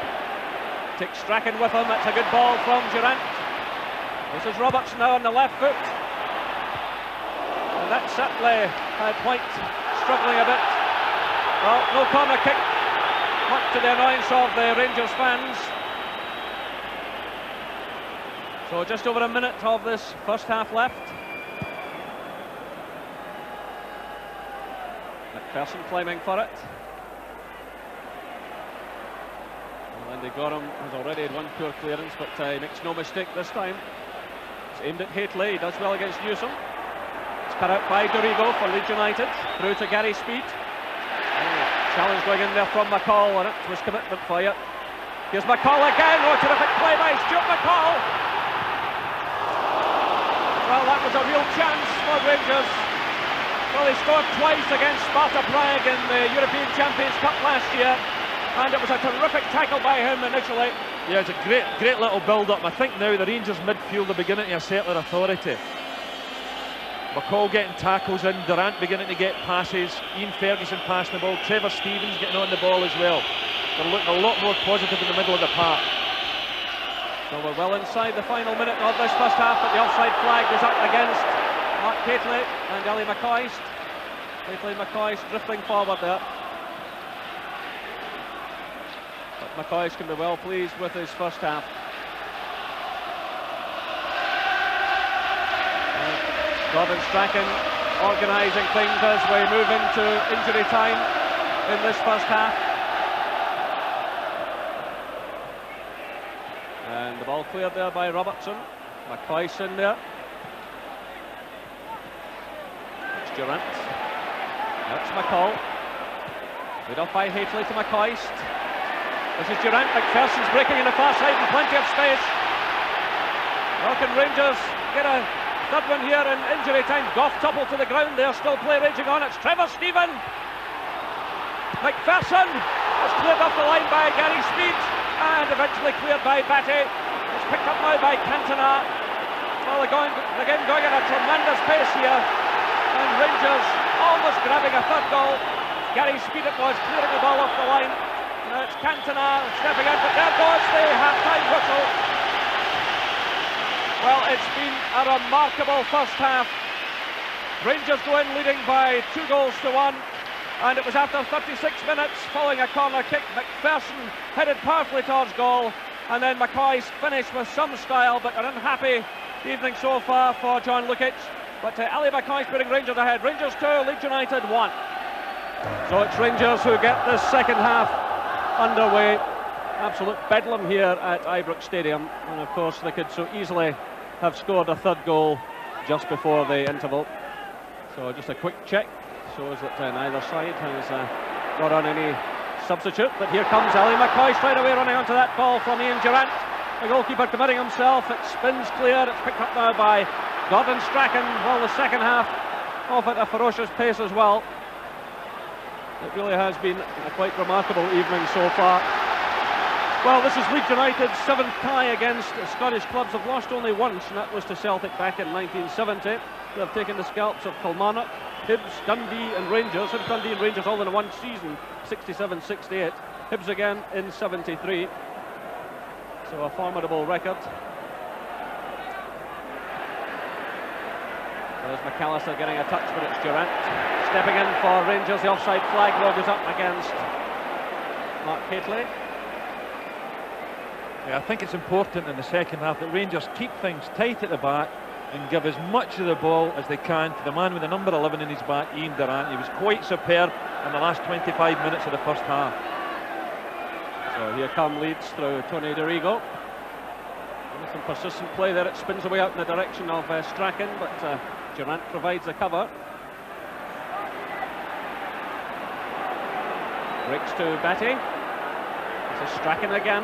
Takes Strachan with him. It's a good ball from Durrant. This is Robertson now on the left foot. And that certainly had White struggling a bit. Well, no corner kick, much to the annoyance of the Rangers fans. So just over a minute of this first half left. McPherson climbing for it. Andy Gorham has already had one poor clearance, but he makes no mistake this time. It's aimed at Haitley. He does well against Newsom. It's cut out by Dorigo for Leeds United. Through to Gary Speed. Challenge going in there from McCall, and it was commitment for you. Here's McCall again. Oh, terrific play by Stuart McCall. Well, that was a real chance for Rangers. Well, he scored twice against Sparta Prague in the European Champions Cup last year, and it was a terrific tackle by him initially. Yeah, it's a great little build-up. I think now the Rangers midfield are beginning to assert their authority. McCall getting tackles in, Durant beginning to get passes, Ian Ferguson passing the ball, Trevor Stevens getting on the ball as well. They're looking a lot more positive in the middle of the park. So we're well inside the final minute of this first half, but the offside flag was up against Mark Haitley and Ellie McCoist. Haitley and McCoist drifting forward there. But McCoist can be well pleased with his first half. Gordon Strachan organising things as we move into injury time in this first half. And the ball cleared there by Robertson. McCoist in there. It's Durant. That's McCall. Lead off by Haitley to McCoist. This is Durant. McPherson's breaking in the far side and plenty of space. How can Rangers get a third one here in injury time? Gough toppled to the ground there, still play raging on. It's Trevor Stephen. McPherson is cleared off the line by Gary Speed and eventually cleared by Batty. It's picked up now by Cantona. Well, they're again going at a tremendous pace here, and Rangers almost grabbing a third goal. Gary Speed it was, clearing the ball off the line. Now it's Cantona stepping in, but there goes the half-time whistle. Well, it's been a remarkable first half. Rangers go in leading by 2-1, and it was after 36 minutes, following a corner kick. McPherson headed powerfully towards goal, and then McCoist finished with some style, but an unhappy evening so far for John Lukic. But Ali McCoist putting Rangers ahead. Rangers 2, Leeds United 1. So it's Rangers who get this second half underway. Absolute bedlam here at Ibrox Stadium, and of course they could so easily have scored a third goal just before the interval. So just a quick check shows that neither side has got on any substitute, but here comes Ali McCoy straight away running onto that ball from Ian Durant. The goalkeeper committing himself. It spins clear. It's picked up now by Gordon Strachan. Well, the second half off at a ferocious pace as well. It really has been a quite remarkable evening so far. Well, this is Leeds United's 7th tie against Scottish clubs. Have lost only once, and that was to Celtic back in 1970. They have taken the scalps of Kilmarnock, Hibs, Dundee and Rangers. Hibs, Dundee and Rangers all in one season, 67-68. Hibs again in 73. So a formidable record. There's McAllister getting a touch, but it's Durant stepping in for Rangers. The offside flag goes up against Mark Haitley. Yeah, I think it's important in the second half that Rangers keep things tight at the back and give as much of the ball as they can to the man with the number 11 in his back, Ian Durant. He was quite superb in the last 25 minutes of the first half. So here come Leeds through Tony Dorigo. With some persistent play there, it spins away out in the direction of Strachan, but Durant provides the cover. Breaks to Batty. This is Strachan again.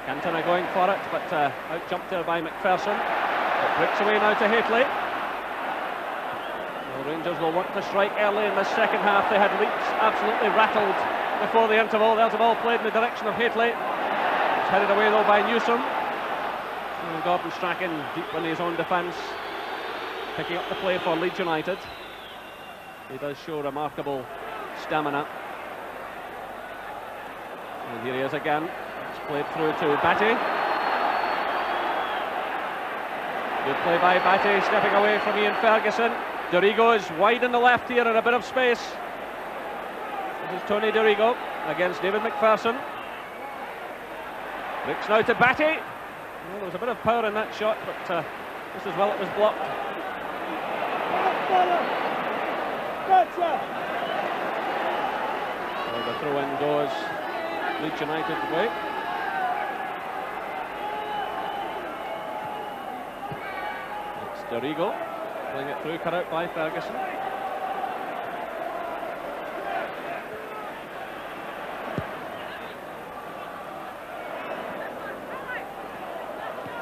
Cantona going for it, but out jumped there by McPherson. It breaks away now to Haitley. The Rangers will want to strike early in the second half. They had Leeds absolutely rattled before the interval. There's the ball played in the direction of Haitley. It's headed away though by Newsom. And Gordon Strachan deep in his own defence, picking up the play for Leeds United. He does show remarkable stamina. And here he is again. It's played through to Batty. Good play by Batty, stepping away from Ian Ferguson. Dorigo is wide in the left here in a bit of space. This is Tony Dorigo against David McPherson. Breaks now to Batty. Well, there was a bit of power in that shot, but just as well it was blocked. So the throw-in goes Leeds United way. It's Dorigo playing it through, cut out by Ferguson.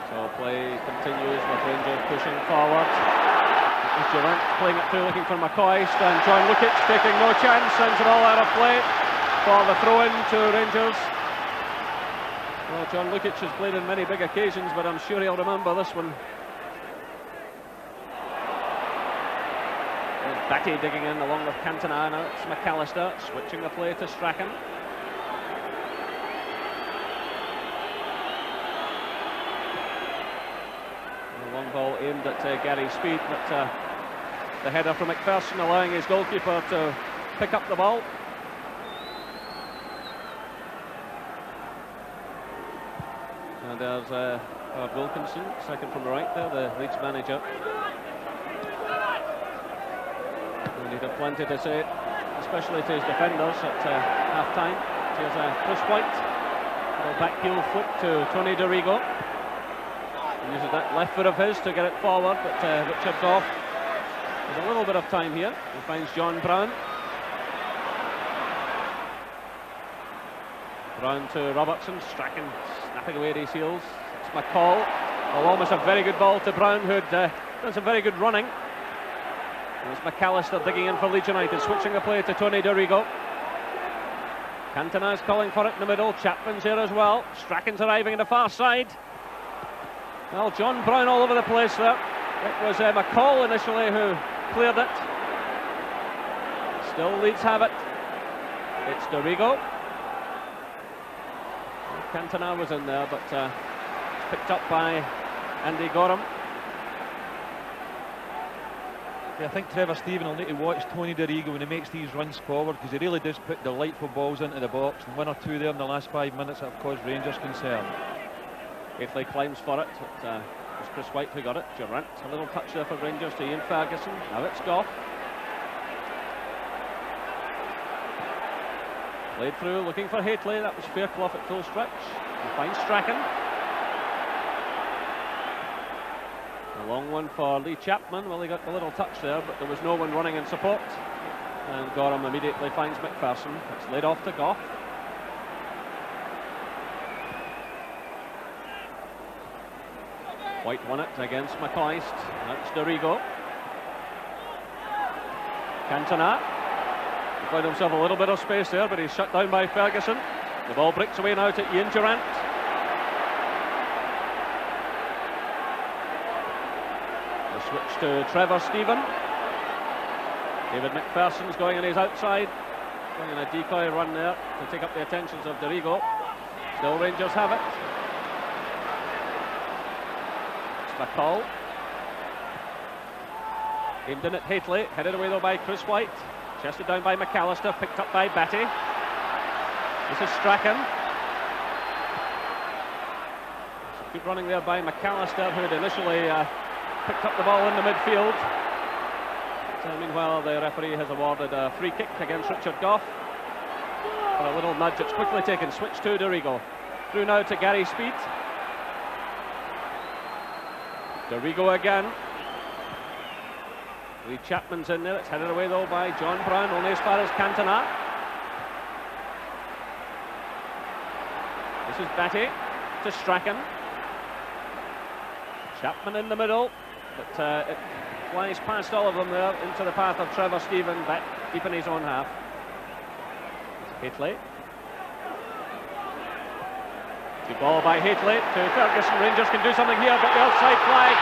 So play continues with Rangers pushing forward. Durant playing it through, looking for McCoist, and John Lukic taking no chance, sends it all out of play for the throw-in to Rangers. Well, John Lukic has played in many big occasions, but I'm sure he'll remember this one. There's Batty digging in along with Cantona. Now it's McAllister switching the play to Strachan. A long ball aimed at Gary Speed, but the header from McPherson allowing his goalkeeper to pick up the ball. And there's Wilkinson, second from the right there, the Leeds manager. And he'd have plenty to say, especially to his defenders at half-time. Here's Chris White, a back heel foot to Tony Dorigo. He uses that left foot of his to get it forward, but Richard Goff has a little bit of time here. He finds John Brown. Brown to Robertson, Strachan snapping away at his heels. It's McCall. Oh, almost a very good ball to Brown, who'd done some very good running. And it's McAllister digging in for Leeds United, switching the play to Tony Dorigo. Cantona's calling for it in the middle. Chapman's here as well. Strachan's arriving on the far side. Well, John Brown all over the place there. It was McCall initially who cleared it. Still Leeds have it. It's Dorigo. Cantona was in there, but picked up by Andy Gorham. Yeah, I think Trevor Steven will need to watch Tony Dorigo when he makes these runs forward, because he really does put delightful balls into the box, and one or two there in the last 5 minutes that have caused Rangers concern. Hafley climbs for it. It was Chris White who got it. Durant, a little touch there for Rangers to Ian Ferguson. Now it's Goff. Played through, looking for Hafley. That was Fairclough at full stretch. He finds Strachan. A long one for Lee Chapman. Well, he got a little touch there, but there was no one running in support. And Gorham immediately finds McPherson. It's laid off to Goff. White won it against McCoist. That's Dorigo. Cantona. He found himself a little bit of space there, but he's shut down by Ferguson. The ball breaks away now to Ian Durant. The switch to Trevor Steven. David McPherson's going on his outside. Going on a decoy run there to take up the attentions of Dorigo. Still Rangers have it. McCall. Aimed in at Hafley, headed away though by Chris White. Chested down by McAllister, picked up by Batty. This is Strachan. Good running there by McAllister, who had initially picked up the ball in the midfield. So, meanwhile, the referee has awarded a free kick against Richard Goff. For a little nudge, it's quickly taken. Switch to Dorigo. Through now to Gary Speed. Dorigo again. Lee Chapman's in there. It's headed away though by John Brown, only as far as Cantona. This is Batty to Strachan. Chapman in the middle, but it flies past all of them there into the path of Trevor Steven, back deep in his own half. It's Hafley. Good ball by Hafley to Ferguson. Rangers can do something here, but the outside flag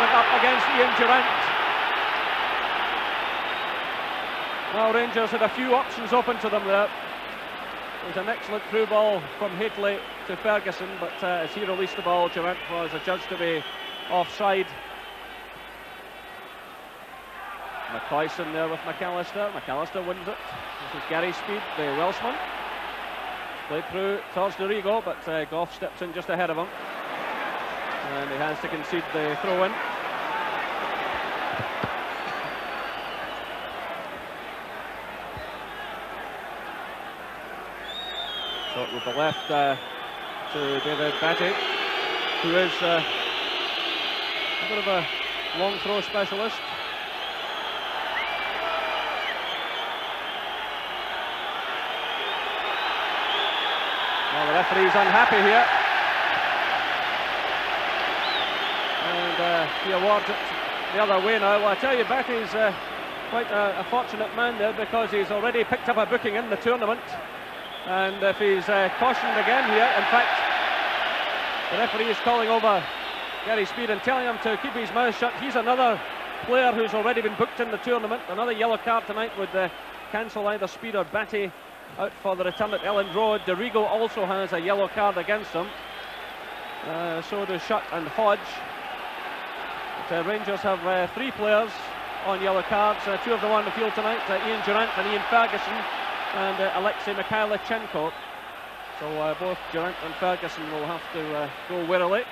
went up against Ian Durant. Well, Rangers had a few options open to them there. It was an excellent through ball from Hafley to Ferguson, but as he released the ball, Durant was adjudged to be offside. McCoist in there with McAllister. McAllister wins it. This is Gary Speed, the Welshman. Played through towards Dorigo, but Goff steps in just ahead of him. And he has to concede the throw-in. Shot with the left to David Batty, who is a bit of a long throw specialist. Well, the referee's unhappy here, and he awards it the other way now. Well, I tell you, Batty's quite a fortunate man there, because he's already picked up a booking in the tournament, and if he's cautioned again here, in fact, the referee is calling over Gary Speed and telling him to keep his mouth shut. He's another player who's already been booked in the tournament. Another yellow card tonight would cancel either Speed or Batty out for the return at Elland Road. Dorigo also has a yellow card against him. So do Shutt and Hodge. But, Rangers have 3 players on yellow cards. 2 of them on the field tonight, Ian Durrant and Ian Ferguson, and Alexei Mikhailichenko. So both Durrant and Ferguson will have to go warily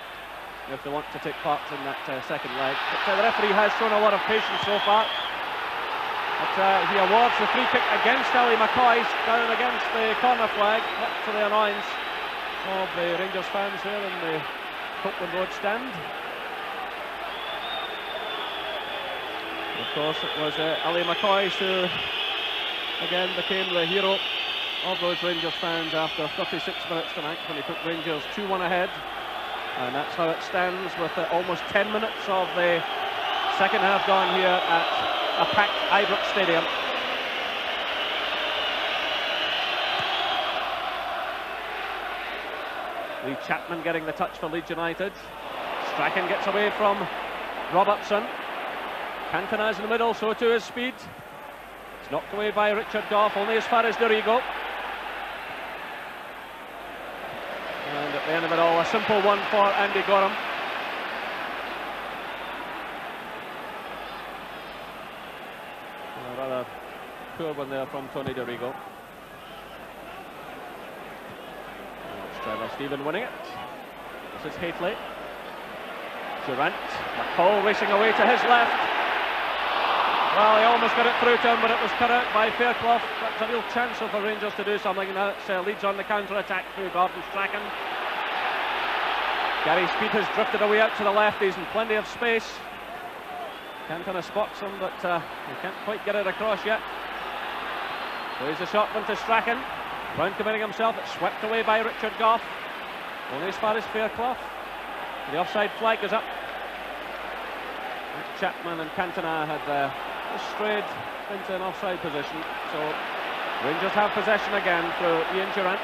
if they want to take part in that second leg. But the referee has shown a lot of patience so far. But he awards the free kick against Ali McCoy, down against the corner flag, much to the annoyance of the Rangers fans there in the Copeland Road stand. Of course, it was Ali McCoy who again became the hero of those Rangers fans after 36 minutes tonight, when he put Rangers 2-1 ahead. And that's how it stands, with almost 10 minutes of the second half gone here at a packed Ibrox Stadium. Lee Chapman getting the touch for Leeds United. Strachan gets away from Robertson. Cantona in the middle, so too is Speed. It's knocked away by Richard Gough, only as far as Dorigo. And at the end of it all, a simple one for Andy Gorham. A rather poor one there from Tony Dorigo. It's Trevor Stephen winning it. This is Haitley. Durrant. McCall racing away to his left. Well, he almost got it through to him, but it was cut out by Fairclough. That's a real chance for Rangers to do something. Now it's Leeds on the counter-attack through Gordon Strachan. Gary Speed has drifted away out to the left. He's in plenty of space. Cantona spots him, but he can't quite get it across yet. So he's a shot one to Strachan. Brown committing himself. It's swept away by Richard Gough. Only as far as Fairclough. The offside flag is up. Chapman and Cantona had strayed into an offside position. So Rangers have possession again through Ian Durrant.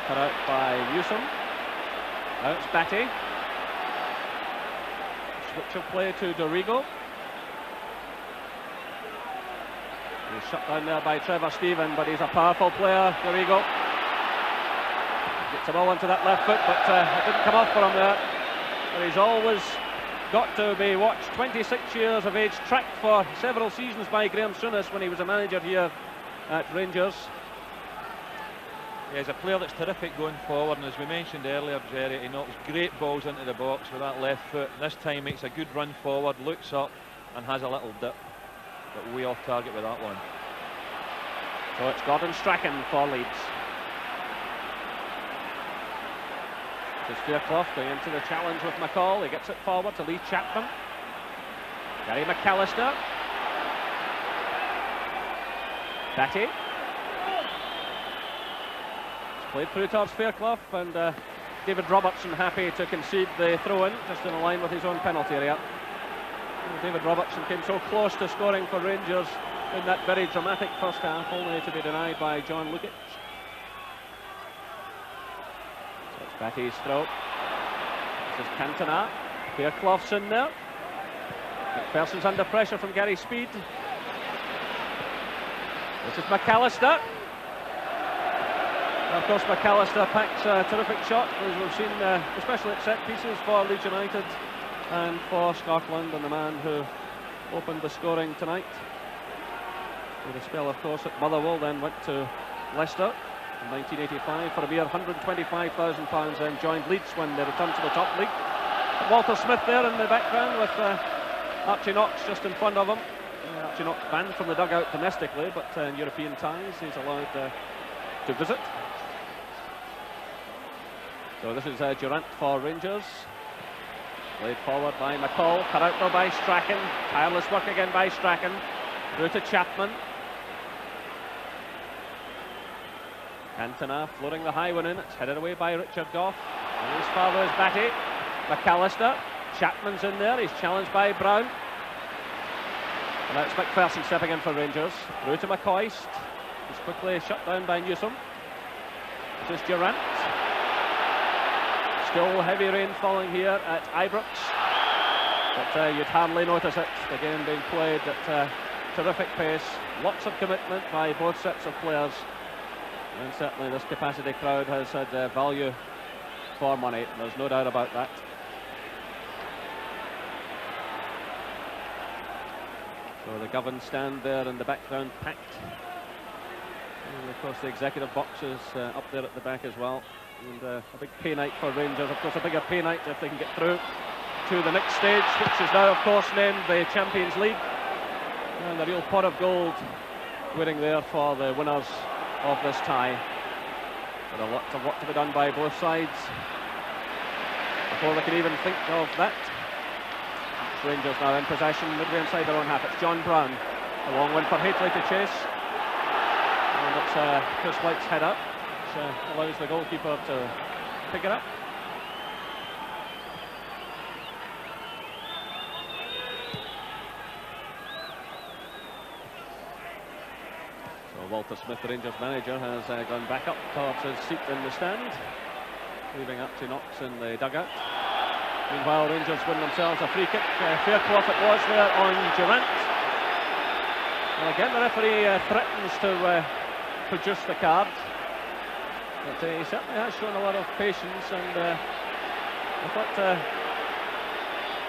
Cut out by Newsom. Now it's Batty. Switch of play to Dorigo. He's shut down there by Trevor Stephen, but he's a powerful player, Dorigo. Gets the ball onto that left foot, but it didn't come off for him there. But he's always got to be watched. 26 years of age, tracked for several seasons by Graham Souness when he was a manager here at Rangers. Yeah, he's a player that's terrific going forward, and as we mentioned earlier, Jerry, he knocks great balls into the box with that left foot. This time makes a good run forward, looks up and has a little dip, but way off target with that one. So it's Gordon Strachan for Leeds. This is Fairclough going into the challenge with McCall. He gets it forward to Lee Chapman. Gary McAllister. Batty. It's played through towards Fairclough, and David Robertson happy to concede the throw-in, just in line with his own penalty area. David Robertson came so close to scoring for Rangers in that very dramatic first half, only to be denied by John Lukic. Batty's throw. This is Cantona. Fairclough's in there. McPherson's under pressure from Gary Speed. This is McAllister. Of course, McAllister packs a terrific shot, as we've seen, especially at set pieces for Leeds United and for Scotland, and the man who opened the scoring tonight. With a spell, of course, at Motherwell, then went to Leicester in 1985 for a mere £125,000, and joined Leeds when they returned to the top league. Walter Smith there in the background with Archie Knox just in front of him. Actually not banned from the dugout domestically, but in European ties he's allowed to visit. So this is Durant for Rangers. Played forward by McCall, cut out though by Strachan. Tireless work again by Strachan. Through to Chapman. Cantona floating the high one in. It's headed away by Richard Gough. And his father is Batty. McAllister. Chapman's in there. He's challenged by Brown. And that's McPherson stepping in for Rangers. Through to McCoist. He's quickly shut down by Newsom. This is Durant. Still heavy rain falling here at Ibrox, but you'd hardly notice it. The game being played at terrific pace, lots of commitment by both sets of players, and certainly this capacity crowd has had value for money, there's no doubt about that. So the Govan stand there in the background packed, and of course the executive box is up there at the back as well. And a big pay night for Rangers, of course a bigger pay night if they can get through to the next stage, which is now of course named the Champions League. And a real pot of gold waiting there for the winners of this tie. But a lot of work to be done by both sides before they can even think of that. Rangers now in possession, midway inside their own half. It's John Brown, a long one for Haitley to chase. And it's Chris White's header, allows the goalkeeper to pick it up. So Walter Smith, the Rangers manager, has gone back up towards his seat in the stand, leaving up to Knox in the dugout. Meanwhile, Rangers win themselves a free kick. Fairclough it was there on Durant. Well, again, the referee threatens to produce the card. But he certainly has shown a lot of patience, and I thought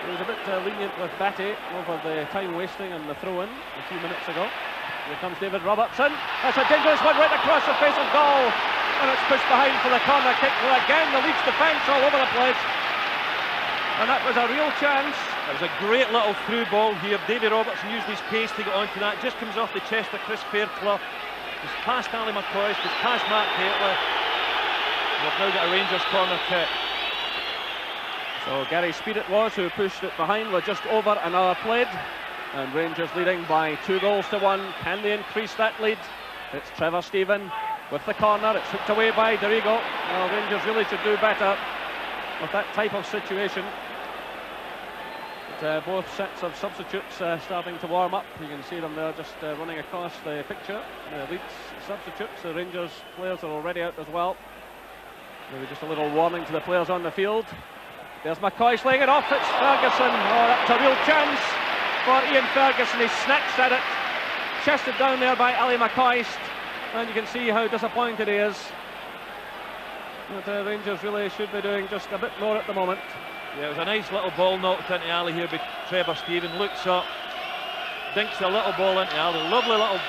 he was a bit lenient with Batty over the time wasting and the throw-in a few minutes ago. Here comes David Robertson. That's a dangerous one right across the face of goal, and it's pushed behind for the corner kick. Well, again, the Leeds defence all over the place, and that was a real chance. It was a great little through ball here. David Robertson used his pace to get onto that. Just comes off the chest of Chris Fairclough. He's past Ali McCoist, he's past Mark Haitley. We've now got a Rangers corner kick. So Gary Speed it was who pushed it behind with just over an hour played, and Rangers leading by 2-1. Can they increase that lead? It's Trevor Stephen with the corner. It's hooked away by Dorigo. Well, Rangers really should do better with that type of situation. But, both sets of substitutes starting to warm up. You can see them there just running across the picture. The Leeds substitutes, the Rangers players are already out as well. Maybe just a little warning to the players on the field. There's McCoy laying it off. It's Ferguson. Oh, that's a real chance for Ian Ferguson. He snatched at it, chested down there by Ali McCoist, and you can see how disappointed he is. But Rangers really should be doing just a bit more at the moment. Yeah, it was a nice little ball knocked into Ali here by Trevor Stephen. Looks up, dinks a little ball into Ali. Lovely little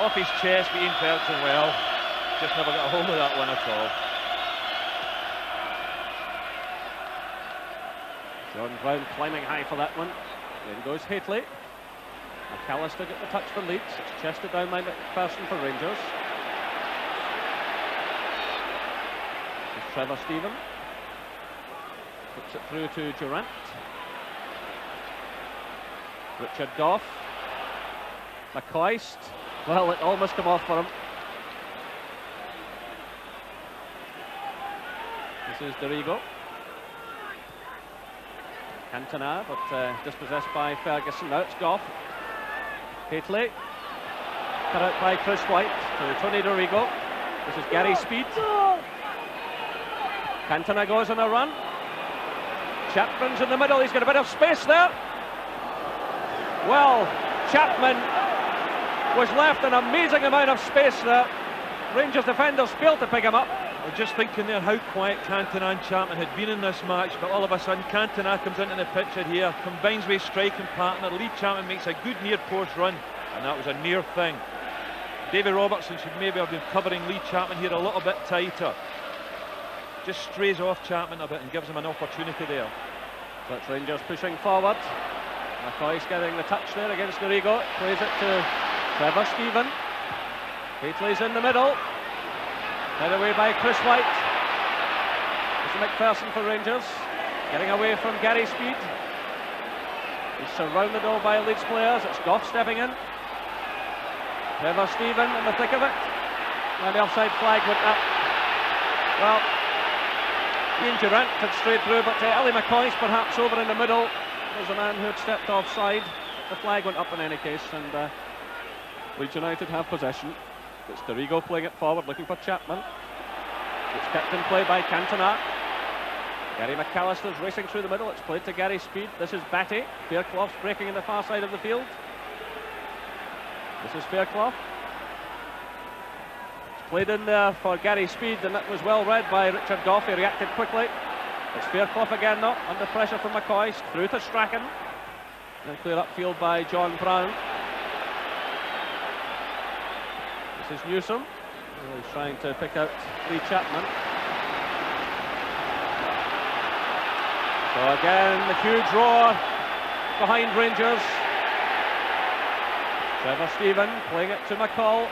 off his chest, but Ian Ferguson, well, just never got a hold of that one at all. John Brown climbing high for that one. In goes Haitley. McAllister got the touch for Leeds. It's chested down by McPherson for Rangers. It's Trevor Stephen. Puts it through to Durant. Richard Gough. McCoist. Well, it almost come off for him. This is Dorigo. Cantona, but dispossessed by Ferguson. Now it's Gough. Haitley. Cut out by Chris White to Tony Dorigo. This is Gary Speed. Cantona goes on a run. Chapman's in the middle. He's got a bit of space there. Well, Chapman was left an amazing amount of space there. Rangers defenders failed to pick him up. We're just thinking there how quiet Cantona and Chapman had been in this match, but all of a sudden Cantona comes into the picture here, combines with his striking partner. Lee Chapman makes a good near post run, and that was a near thing. David Robertson should maybe have been covering Lee Chapman here a little bit tighter. Just strays off Chapman a bit and gives him an opportunity there. So it's Rangers pushing forward. McCoy's getting the touch there against Garrigo. Plays it to Trevor Stephen. Waitley's in the middle. Led away by Chris White. This is McPherson for Rangers. Getting away from Gary Speed. He's surrounded all by Leeds players. It's Goff stepping in. Trevor Stephen in the thick of it. And the offside flag went up. Well, Ian Durant had strayed through, but Ali McCoy's perhaps over in the middle. There's a man who had stepped offside. The flag went up in any case, and Leeds United have possession. It's Garrigo playing it forward, looking for Chapman. It's kept in play by Cantona. Gary McAllister's racing through the middle. It's played to Gary Speed. This is Batty. Fairclough's breaking in the far side of the field. This is Fairclough. It's played in there for Gary Speed, and that was well read by Richard Goff. He reacted quickly. It's Fairclough again now, under pressure from McCoy. Through to Strachan. And clear upfield by John Brown. This is Newsom. He's trying to pick out Lee Chapman. So again, the huge roar behind Rangers. Trevor Stephen playing it to McCall.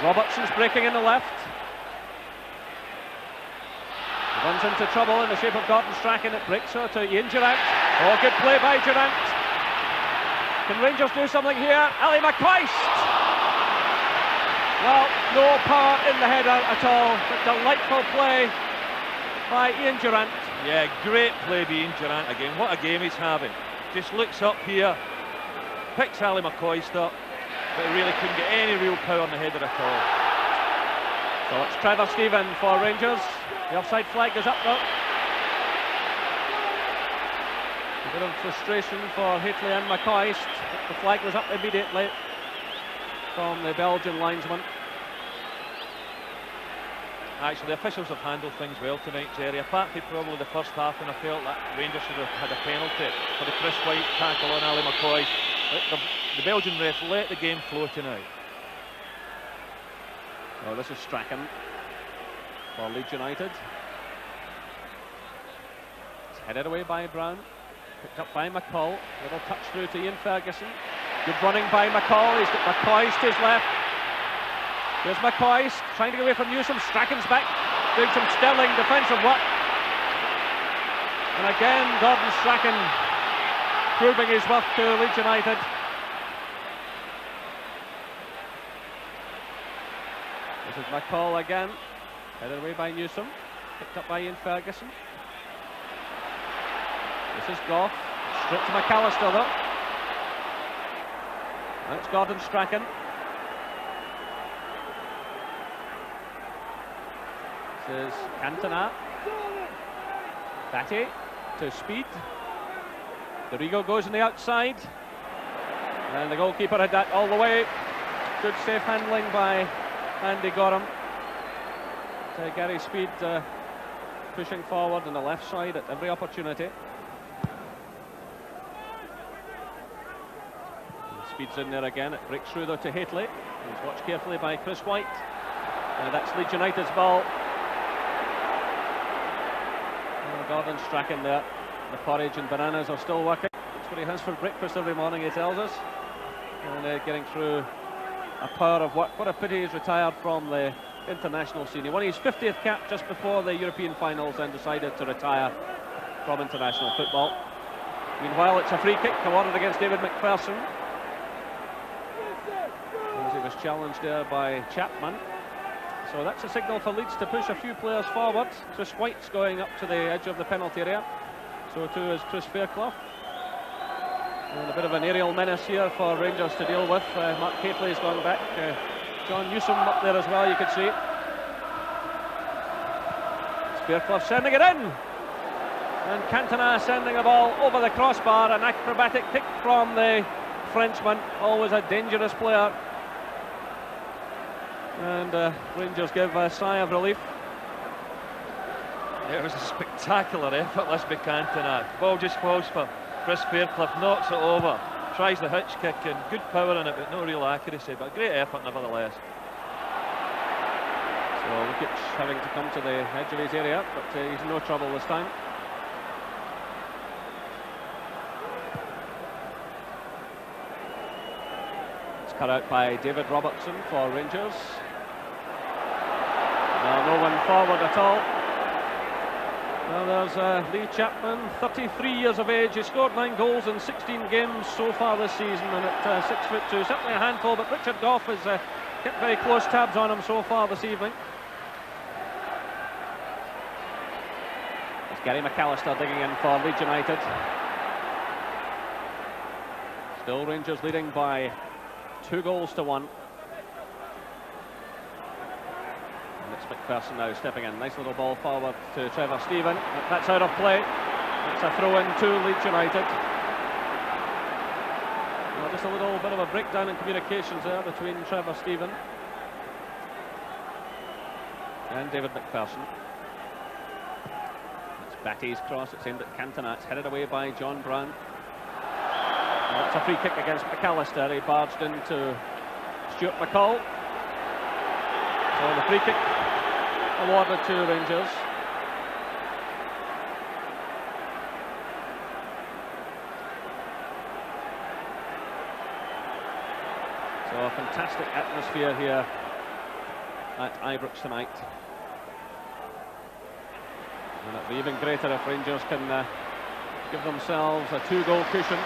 Robertson's breaking in the left. He runs into trouble in the shape of Gordon Strachan. It breaks her to Ian Durant. Oh, good play by Durant. Can Rangers do something here? Ali McCoist. Well, no power in the header at all, but delightful play by Ian Durant. Yeah, great play by Ian Durant again. What a game he's having. Just looks up here, picks Ali McCoist up, but really couldn't get any real power on the header at all. So it's Trevor Stephen for Rangers. The offside flag goes up now. A bit of frustration for Haitley and McCoist. The flag was up immediately from the Belgian linesman. Actually, the officials have handled things well tonight, Jerry. Apart from probably the first half, and I felt that Rangers should have had a penalty for the Chris White tackle on Ali McCoy. The Belgian ref let the game flow tonight. Oh, this is Strachan for Leeds United. It's headed away by Brown. Picked up by McCall. Little touch through to Ian Ferguson. Good running by McCall. He's got McCoy to his left. Here's McCoy trying to get away from Newsom. Strachan's back, doing some sterling defensive work. And again, Gordon Strachan proving his worth to Leeds United. This is McCall again, headed away by Newsom, picked up by Ian Ferguson. This is Goff, straight to McAllister though. That's Gordon Strachan. This is Cantona. Batty to Speed. Garrigo goes on the outside. And the goalkeeper had that all the way. Good safe handling by Andy Gorham. Gary Speed pushing forward on the left side at every opportunity. Speed's in there again. It breaks through though to Haitley. He's watched carefully by Chris White. That's Leeds United's ball. And Gordon Strachan there. The porridge and bananas are still working. That's what he has for breakfast every morning, he tells us. And getting through a power of work. What a pity he's retired from the international scene. He won his 50th cap just before the European finals and decided to retire from international football. Meanwhile, it's a free kick awarded against David McPherson. As he was challenged there by Chapman. So that's a signal for Leeds to push a few players forward. Chris White's going up to the edge of the penalty area. So too is Chris Fairclough. And a bit of an aerial menace here for Rangers to deal with. Mark Haitley's gone back. John Newsom up there as well, you could see. It's Fairclough sending it in. And Cantona sending the ball over the crossbar. An acrobatic kick from the Frenchman. Always a dangerous player. And Rangers give a sigh of relief. It was a spectacular effort, let's be Cantona. Ball just falls for Chris Fairclough, knocks it over, tries the hitch kick and good power in it, but no real accuracy, but great effort nevertheless. So Lukic having to come to the edge of his area, but he's in no trouble this time. Cut out by David Robertson for Rangers. No one forward at all. Well, there's Lee Chapman, 33 years of age. He scored 9 goals in 16 games so far this season, and at 6'2", certainly a handful. But Richard Gough has kept very close tabs on him so far this evening. It's Gary McAllister digging in for Leeds United. Still Rangers leading by 2 goals to 1. And it's McPherson now stepping in. Nice little ball forward to Trevor Stephen. That's out of play. It's a throw in to Leeds United. Well, just a little bit of a breakdown in communications there between Trevor Stephen and David McPherson. It's Batty's cross. It's aimed at Cantona. It's headed away by John Brown. It's a free kick against McAllister. He barged into Stuart McCall. So the free kick awarded to Rangers. So a fantastic atmosphere here at Ibrox tonight. And it'll be even greater if Rangers can give themselves a 2-goal cushion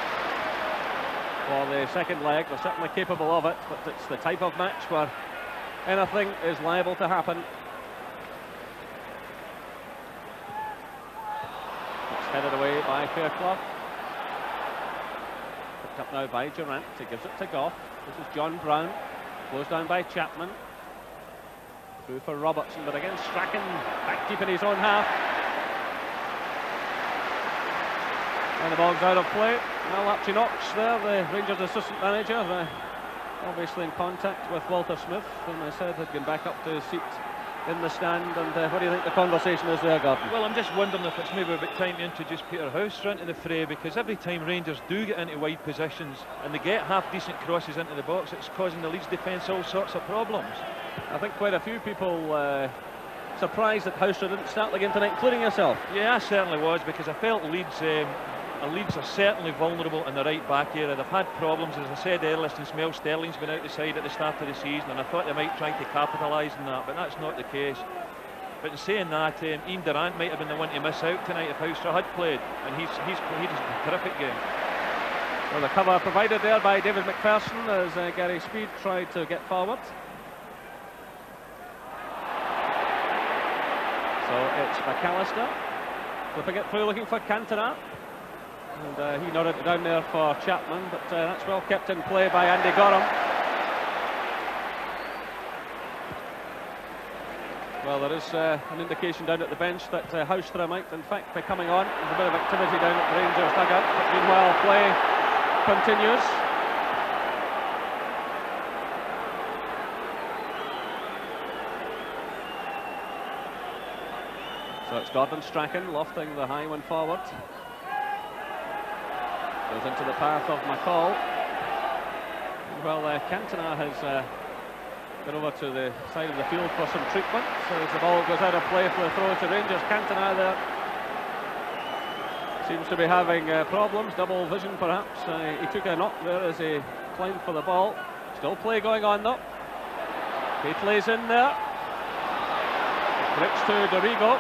for the second leg. They're certainly capable of it, but it's the type of match where anything is liable to happen. It's headed away by Fairclough. Picked up now by Durant. He gives it to Gough. This is John Brown. Closed down by Chapman. Through for Robertson, but again Strachan back deep in his own half. And the ball's out of play. Well, Archie Knox there, the Rangers assistant manager, obviously in contact with Walter Smith, whom I said had gone back up to his seat in the stand. And what do you think the conversation is there, Gordon? Well, I'm just wondering if it's maybe a bit time to introduce Peter Houser into the fray, because every time Rangers do get into wide positions and they get half-decent crosses into the box, it's causing the Leeds defence all sorts of problems. I think quite a few people surprised that Houser didn't start the game tonight, including yourself. Yeah, I certainly was, because I felt Leeds are certainly vulnerable in the right back area. They've had problems, as I said earlier, since Mel Sterling's been out the side at the start of the season, and I thought they might try to capitalise on that, but that's not the case. But in saying that, Ian Durant might have been the one to miss out tonight if Houser had played, and he just a terrific game. Well, the cover provided there by David McPherson as Gary Speed tried to get forward. So it's McAllister flipping it through, looking for Cantona. And he nodded it down there for Chapman, but that's well kept in play by Andy Gorham. Well, there is an indication down at the bench that Houser might in fact be coming on. There's a bit of activity down at the Rangers dugout, but meanwhile play continues. So it's Gordon Strachan lofting the high one forward. Goes into the path of McCall. Well, Cantona has got over to the side of the field for some treatment. So as the ball goes out of play for the throw to Rangers, Cantona there seems to be having problems, double vision perhaps. He took a knock there as he climbed for the ball. Still play going on though. He plays in there. Breaks to Dorigo.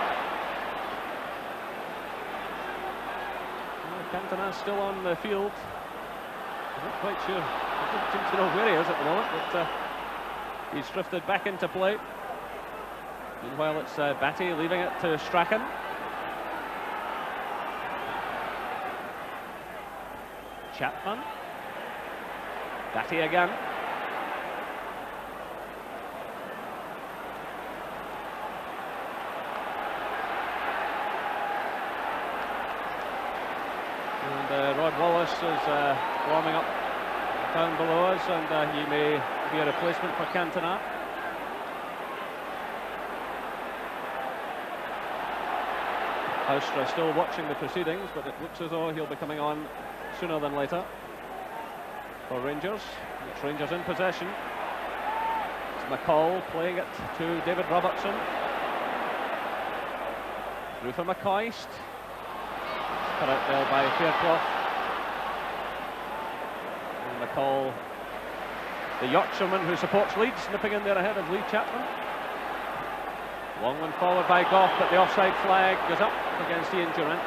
Cantona still on the field. I'm not quite sure. I don't seem to know where he is at the moment, but he's drifted back into play. Meanwhile, it's Batty leaving it to Strachan. Chapman. Batty again. And Rod Wallace is warming up down below us, and he may be a replacement for Cantona. Houser still watching the proceedings, but it looks as though he'll be coming on sooner than later for Rangers. It's Rangers in possession. It's McCall playing it to David Robertson. Through for McCoist. Cut out there by Fairclough. And McCall The Yorkshireman who supports Leeds, nipping in there ahead of Lee Chapman. Long one forward by Goff, but the offside flag goes up against Ian Durant.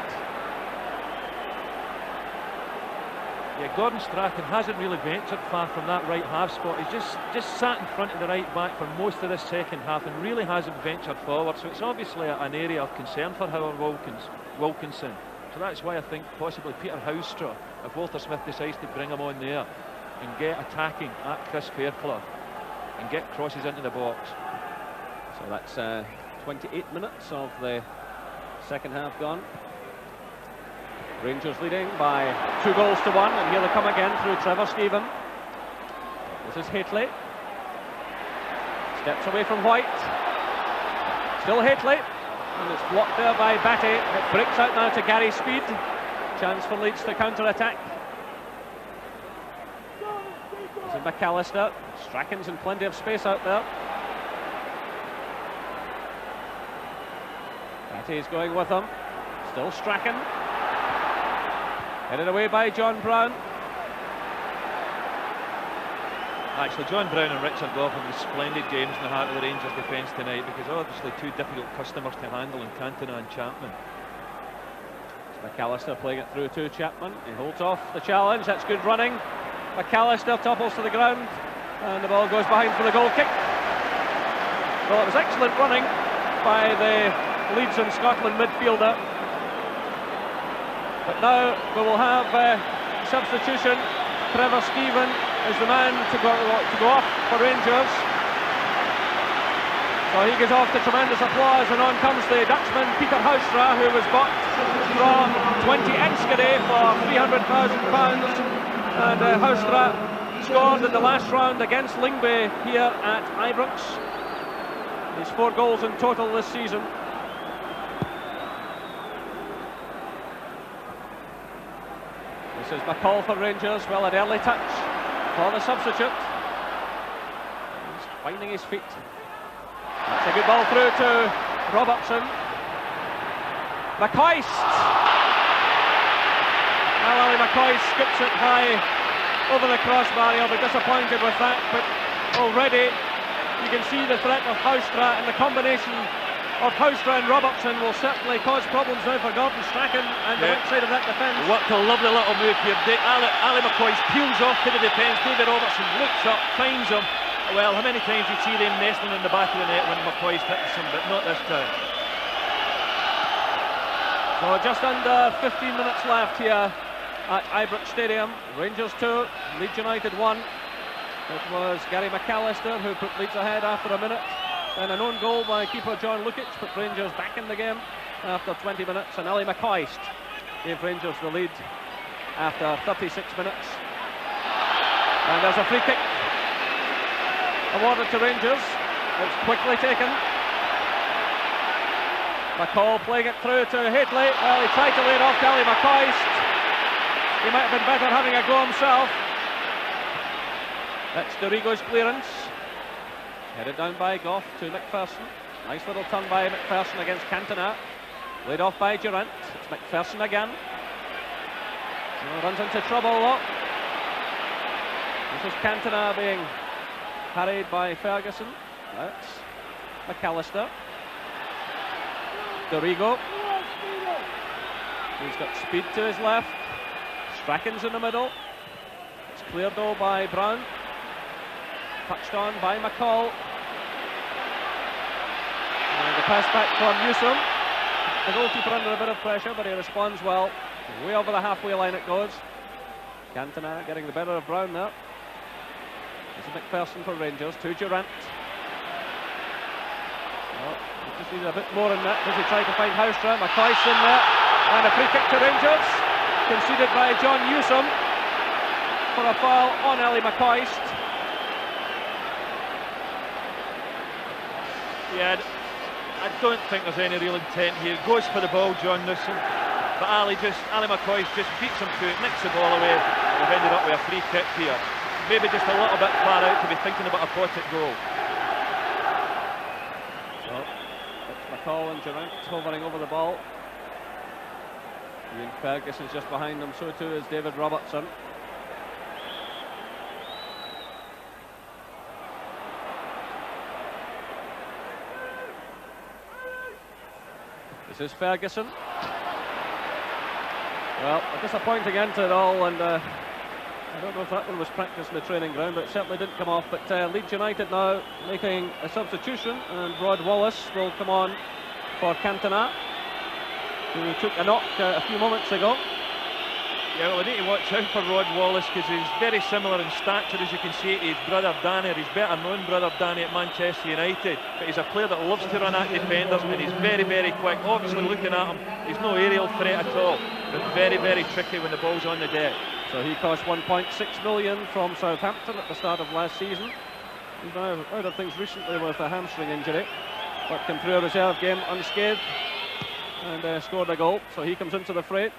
Yeah, Gordon Strachan hasn't really ventured far from that right half spot. He's just sat in front of the right back for most of this second half and really hasn't ventured forward. So it's obviously an area of concern for Howard Wilkinson. So that's why I think possibly Peter Houstra, if Walter Smith decides to bring him on there and get attacking at Chris Fairclough and get crosses into the box. So that's 28 minutes of the second half gone. Rangers leading by 2 goals to 1, and here they come again through Trevor Stephen. This is Haitley. Steps away from White. Still Haitley, and it's blocked there by Batty. It breaks out now to Gary Speed. Chance for Leeds to counter-attack. This is McAllister. Strachan's in plenty of space out there. Batty's going with him. Still Strachan. Headed away by John Brown. Actually, John Brown and Richard Goff have splendid games in the heart of the Rangers defence tonight, because obviously 2 difficult customers to handle in Cantona and Chapman. McAllister playing it through to Chapman. He holds off the challenge. That's good running. McAllister topples to the ground, and the ball goes behind for the goal kick. Well, it was excellent running by the Leeds and Scotland midfielder. But now we will have substitution. Trevor Stephen is the man to go off for Rangers. So he goes off to tremendous applause, and on comes the Dutchman Peter Houstra, who was bought from 20 Enschede for £300,000. And Houstra scored in the last round against Lyngby here at Ibrox. He's 4 goals in total this season. This is McCall for Rangers. Well, an early touch for the substitute. He's finding his feet. That's a good ball through to Robertson. McCoist. Well, Ali McCoist skips it high over the crossbar. He'll be disappointed with that, but already you can see the threat of Houstra, and the combination of Houstra and Robertson will certainly cause problems now for Gordon Strachan and the right side of that defence. What a lovely little move here. Ali McCoist peels off to the defence. David Robertson looks up, finds him. Well, how many times you see them nestling in the back of the net when McCoist hits him, but not this time. So just under 15 minutes left here at Ibrox Stadium. Rangers 2, Leeds United 1. It was Gary McAllister who put Leeds ahead after a minute. And an own goal by keeper John Lukic put Rangers back in the game after 20 minutes. And Ali McCoist gave Rangers the lead after 36 minutes. And there's a free kick awarded to Rangers. It's quickly taken. McCall playing it through to Haitley. Well, he tried to lay it off to Ali McCoist. He might have been better having a go himself. That's Dorigo's clearance. Headed down by Goff to McPherson. Nice little turn by McPherson against Cantona. Laid off by Durant. It's McPherson again. Runs into trouble though. This is Cantona being harried by Ferguson. That's McAllister. Dorigo. He's got speed to his left. Strachan's in the middle. It's cleared though by Brown. Touched on by McCall. And the pass back from Newsom. The goalkeeper under a bit of pressure, but he responds well. Way over the halfway line it goes. Cantona getting the better of Brown there. This is McPherson for Rangers, to Durant. Oh, he just needed a bit more in that. Does he try to find Houstra? McCoist in there. And a free kick to Rangers. Conceded by John Newsom for a foul on Ali McCoist. Yeah, I don't think there's any real intent here. Goes for the ball, John Newsom, but Ali McCoist just beats him to it, nicks the ball away. We've ended up with a free kick here. Maybe just a little bit far out to be thinking about a pot at goal. Well, it's McCall and Durant hovering over the ball. Ian Ferguson's just behind them, so too is David Robertson. This is Ferguson. Well, a disappointing end to it all, and I don't know if that one was practiced in the training ground, but it certainly didn't come off. But Leeds United now making a substitution, and Rod Wallace will come on for Cantona, who took a knock a few moments ago. Yeah, well, we need to watch out for Rod Wallace because he's very similar in stature, as you can see, to his brother Danny, or his better known brother Danny at Manchester United. But he's a player that loves to run at defenders, and he's very, very quick. Obviously, looking at him, he's no aerial threat at all, but very, very tricky when the ball's on the deck. So he cost 1.6 million from Southampton at the start of last season. He's now out of things recently with a hamstring injury, but came through a reserve game unscathed and scored a goal. So he comes into the fray.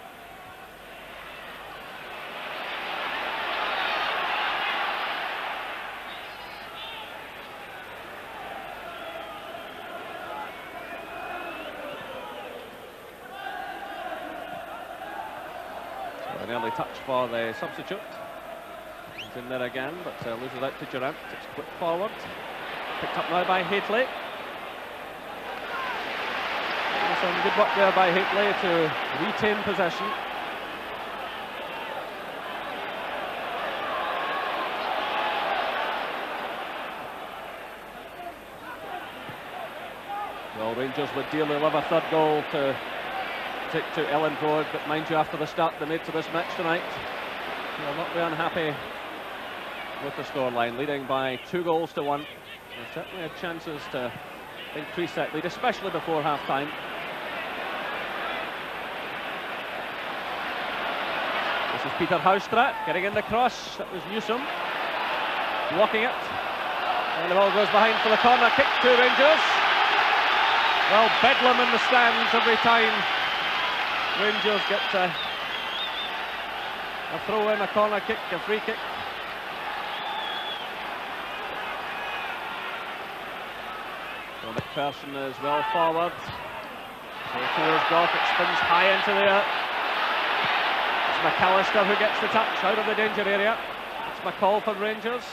An early touch for the substitute. He's in there again, but loses out to Durant. It's quick forward. Picked up now by Haitley. Some good work there by Haitley to retain possession. Well, Rangers would dearly love a third goal to take to Ellen Road, but mind you, after the start they made to this match tonight, they'll not be unhappy with the scoreline, leading by 2-1. They certainly had chances to increase that lead, especially before half-time. This is Peter Houstra getting in the cross. That was Newsom blocking it, and the ball goes behind for the corner kick to Rangers. Well, bedlam in the stands every time Rangers get a throw in, a corner kick, a free kick. So McPherson is well forward. So towards Goff, it spins high into the air. It's McAllister who gets the touch out of the danger area. It's McCall for Rangers.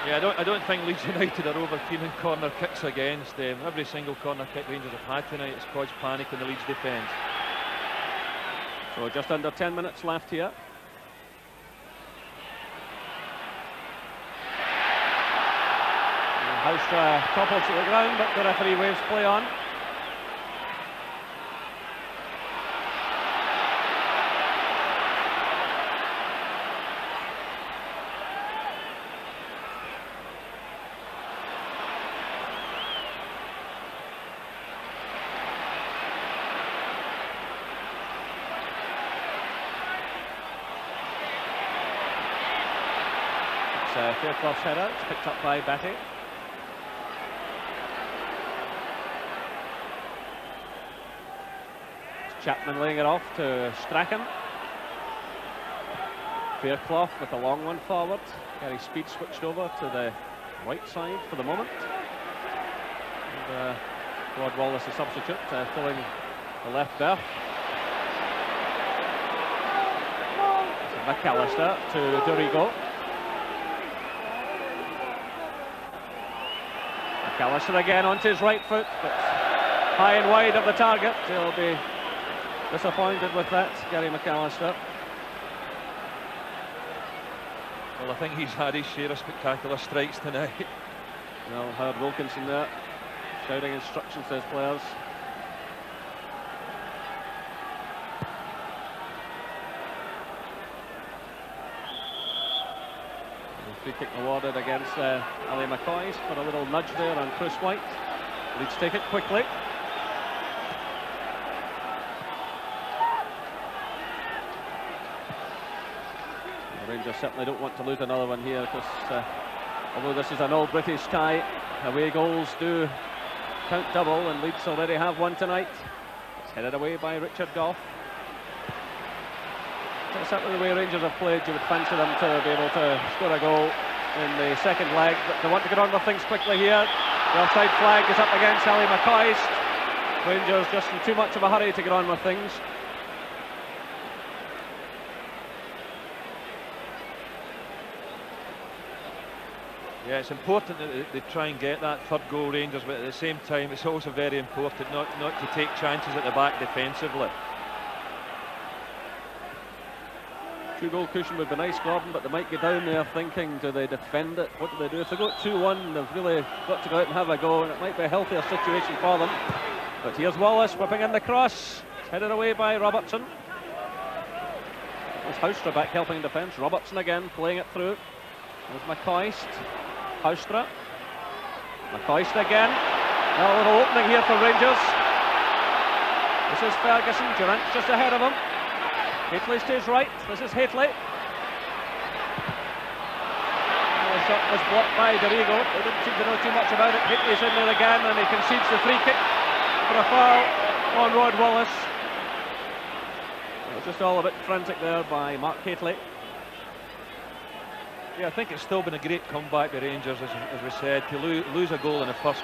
Yeah, I don't think Leeds United are over keen on corner kicks against them. Every single corner kick Rangers have had tonight has caused panic in the Leeds defence. So just under 10 minutes left here. Houstra toppled to the ground, but the referee waves play on. Fairclough's header, it's picked up by Batty. It's Chapman laying it off to Strachan. Fairclough with a long one forward. Gary Speed switched over to the right side for the moment. And Rod Wallace, the substitute, filling the left berth. McAllister to Dorigo. McAllister again onto his right foot, but high and wide of the target. He'll be disappointed with that, Gary McAllister. Well, I think he's had his share of spectacular strikes tonight. Well, Howard Wilkinson there, shouting instructions to his players. Free kick awarded against Ali McCoy for a little nudge there on Chris White. Leeds take it quickly. The Rangers certainly don't want to lose another one here, because although this is an all-British tie, away goals do count double, and Leeds already have one tonight. It's headed away by Richard Goff. Certainly the way Rangers have played, you would fancy them to be able to score a goal in the second leg, but they want to get on with things quickly here. The offside flag is up against Ali McCoy. Rangers just in too much of a hurry to get on with things. Yeah, it's important that they try and get that third goal, Rangers, but at the same time it's also very important not to take chances at the back defensively. 2-goal cushion would be nice, Gordon, but they might get down there thinking, do they defend it? What do they do? If they go 2-1, they've really got to go out and have a go, and it might be a healthier situation for them. But here's Wallace whipping in the cross. It's headed away by Robertson. There's Houstra back helping defence. Robertson again playing it through. There's McCoist. Houstra. McCoist again. Now a little opening here for Rangers. This is Ferguson. Durant's just ahead of him. Haitley stays right. This is Haitley. The shot was blocked by Dorigo. They didn't seem to know too much about it. Haitley's in there again, and he concedes the free kick for a foul on Rod Wallace. It was just all a bit frantic there by Mark Haitley. Yeah, I think it's still been a great comeback by Rangers, as we said. To lose a goal in the first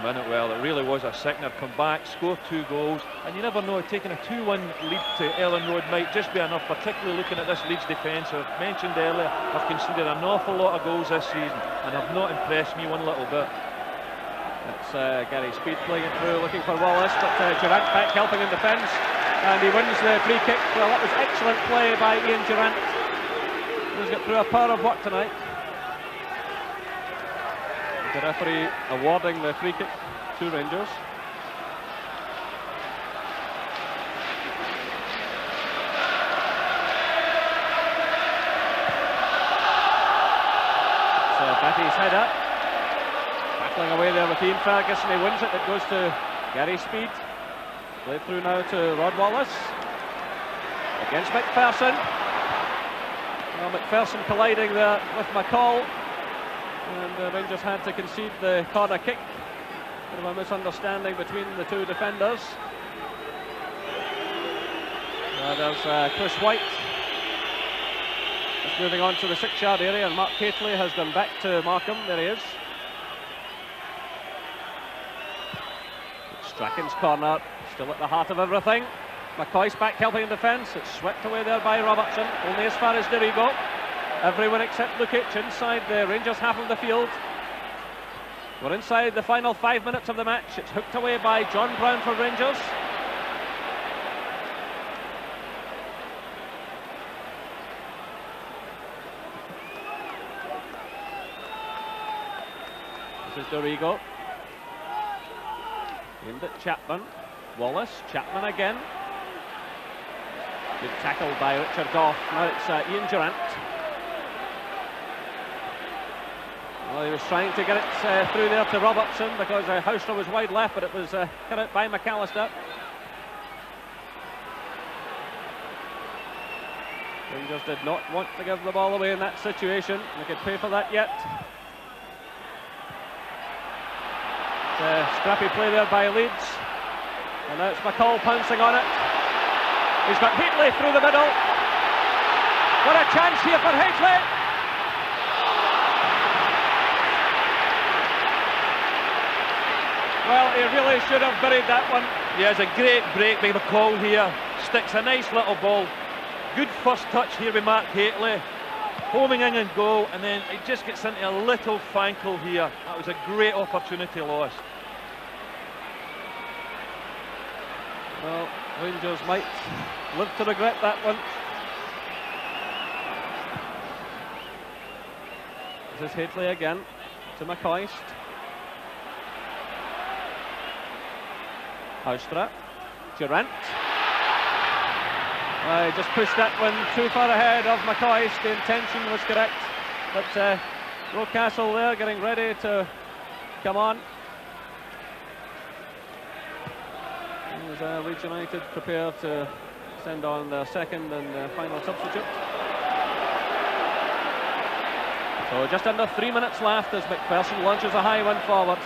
minute, well, it really was a sickener. Come back, score 2 goals, and you never know, taking a 2-1 lead to Ellen Road might just be enough, particularly looking at this Leeds defence. I've mentioned earlier, I've conceded an awful lot of goals this season, and have not impressed me one little bit. It's Gary Speed playing it through, looking for Wallace, but Durant back helping in defence, and he wins the free kick. Well, that was excellent play by Ian Durant. He's got through a power of work tonight. The referee awarding the free kick to Rangers. So Batty's header. Battling away there with Ian Ferguson. He wins it. It goes to Gary Speed. Played through now to Rod Wallace. Against McPherson. Well, McPherson colliding there with McCall. And Rangers had to concede the corner kick. Bit of a misunderstanding between the two defenders. There's Chris White. Just moving on to the 6-yard area, and Mark Haitley has gone back to Markham. There he is. Strachan's corner, still at the heart of everything. McCoy's back helping in defence. It's swept away there by Robertson, only as far as Dorigo. Everyone except Lukic inside the Rangers half of the field. We're inside the final 5 minutes of the match. It's hooked away by John Brown for Rangers. This is Dorigo. Aimed at Chapman. Wallace, Chapman again. Good tackle by Richard Goff. Now it's Ian Durant. Well, he was trying to get it through there to Robertson because Houstra was wide left, but it was cut out by McAllister. Rangers did not want to give the ball away in that situation. They could pay for that yet. Scrappy play there by Leeds. And now it's McCall pouncing on it. He's got Haitley through the middle. What a chance here for Haitley! Well, he really should have buried that one. Yeah, it's a great break by McCall here. Sticks a nice little ball. Good first touch here with Mark Haitley. Homing in and goal, and then it just gets into a little fankle here. That was a great opportunity lost. Well, Rangers might live to regret that one. This is Haitley again to McCoist. Houstra. Durant. Just pushed that one too far ahead of McCoist. The intention was correct, but Rocastle there getting ready to come on. Leeds United prepared to send on their second and final substitute. So just under 3 minutes left as McPherson launches a high one forward.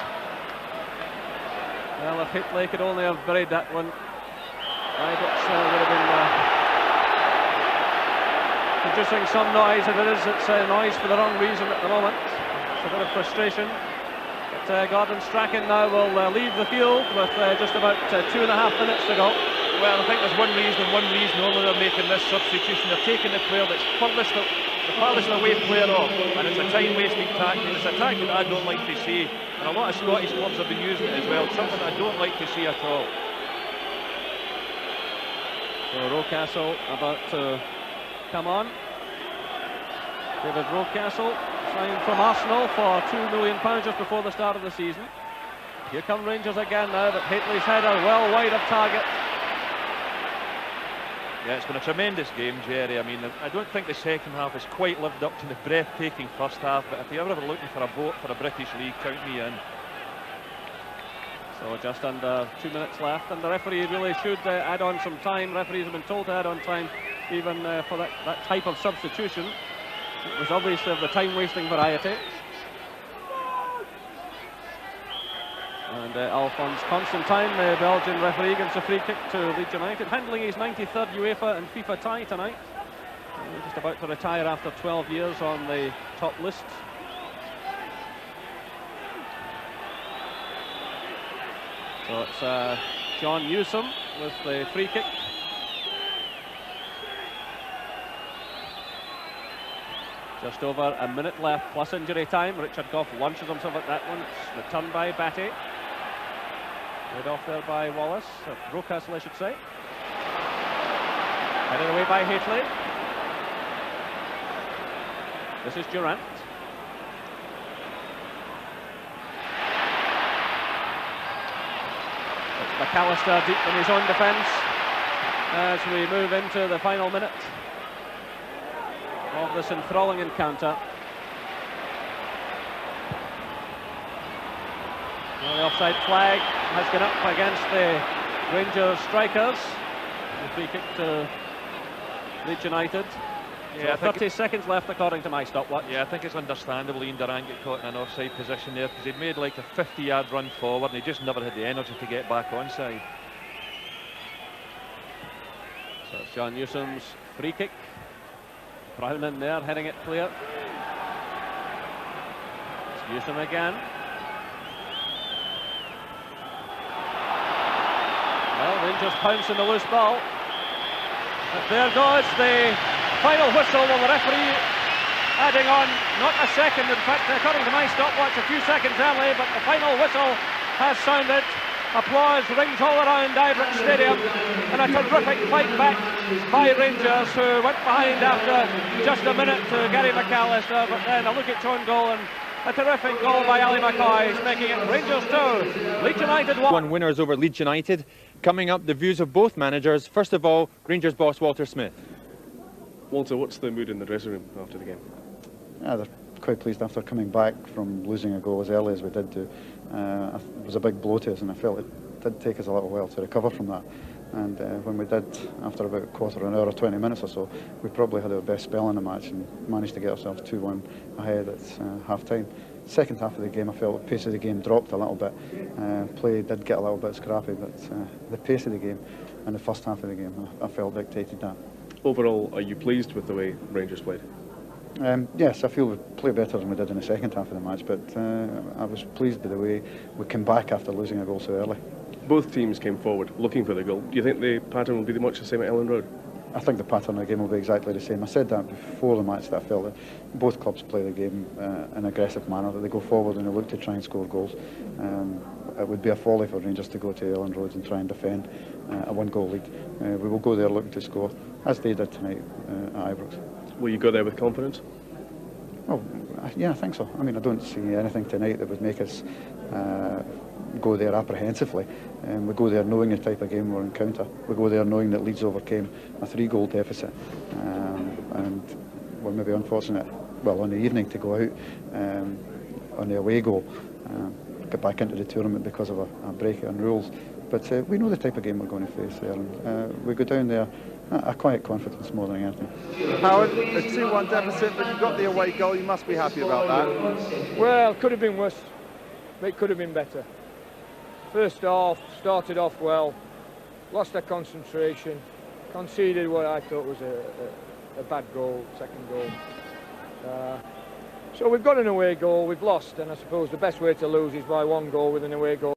Well, if Haitley could only have buried that one, Ibrox would have been producing some noise. If it is, it's noise for the wrong reason at the moment. It's a bit of frustration. But Gordon Strachan now will leave the field with just about 2.5 minutes to go. Well, I think there's one reason only they're making this substitution. They're taking the player that's furthest McAllister away player off, and it's a time-wasting tactic. It's a tactic that I don't like to see, and a lot of Scottish clubs have been using it as well. It's something I don't like to see at all. So Rocastle about to come on. David Rocastle signed from Arsenal for £2 million just before the start of the season. Here come Rangers again now, but Hateley's header well wide of target. Yeah, it's been a tremendous game, Jerry. I mean, I don't think the second half has quite lived up to the breathtaking first half, but if you're ever looking for a vote for a British league, count me in. So just under 2 minutes left, and the referee really should add on some time. Referees have been told to add on time even for that type of substitution. It was obviously of the time-wasting variety. And Alphonse Constantine, the Belgian referee, gives a free kick to Leeds United, handling his 93rd UEFA and FIFA tie tonight. Just about to retire after 12 years on the top list. So it's John Newsom with the free kick. Just over a minute left, plus injury time. Richard Gough launches himself at that one. It's returned by Batty. Led off there by Wallace, Rocastle I should say. Headed away by Hateley. This is Durant. It's McAllister deep in his own defence as we move into the final minute of this enthralling encounter. Well, the offside flag has gone up against the Rangers strikers. The free kick to Leeds United. Yeah, so 30 seconds left according to my stopwatch. Yeah, I think it's understandable Ian Durant got caught in an offside position there because he'd made like a 50-yard run forward and he just never had the energy to get back onside. So it's John Newsom's free kick. Brown in there, heading it clear. It's Newsom again. Well, Rangers pounce on the loose ball. But there goes the final whistle. Well, the referee adding on not a second, in fact, according to my stopwatch, a few seconds early, but the final whistle has sounded. Applause rings all around Ibrox Stadium, and a terrific fight back by Rangers, who went behind after just a minute to Gary McAllister, but then a look at own goal and a terrific goal by Ali McCoy, making it Rangers 2, Leeds United 1. Winners over Leeds United. Coming up, the views of both managers. First of all, Rangers boss Walter Smith. Walter, what's the mood in the dressing room after the game? Yeah, they're quite pleased after coming back from losing a goal as early as we did do. It was a big blow to us, and I felt it did take us a little while to recover from that. And when we did, after about a quarter of an hour, 20 minutes or so, we probably had our best spell in the match and managed to get ourselves 2-1 ahead at half-time. Second half of the game, I felt the pace of the game dropped a little bit. Play did get a little bit scrappy, but the pace of the game and the first half of the game, I felt dictated that. Overall, are you pleased with the way Rangers played? Yes, I feel we played better than we did in the second half of the match, but I was pleased with the way we came back after losing a goal so early. Both teams came forward looking for the goal. Do you think the pattern will be much the same at Ellen Road? I think the pattern of the game will be exactly the same. I said that before the match, that I felt that both clubs play the game in an aggressive manner, that they go forward and they look to try and score goals. It would be a folly for Rangers to go to Ellen Road and try and defend a one-goal lead. We will go there looking to score, as they did tonight at Ibrox. Will you go there with confidence? Well, yeah, I think so. I mean, I don't see anything tonight that would make us go there apprehensively. We go there knowing the type of game we'll encounter. We go there knowing that Leeds overcame a 3-goal deficit, and we're maybe unfortunate, well, on the evening to go out on the away goal, get back into the tournament because of a break in rules. But we know the type of game we're going to face there, and we go down there a quiet confidence more than anything. Howard, a 2-1 deficit, but you got the away goal. You must be happy about that. Well, could have been worse. It could have been better. First half, started off well, lost their concentration, conceded what I thought was a bad goal, second goal. So we've got an away goal, we've lost, and I suppose the best way to lose is by 1 goal with an away goal.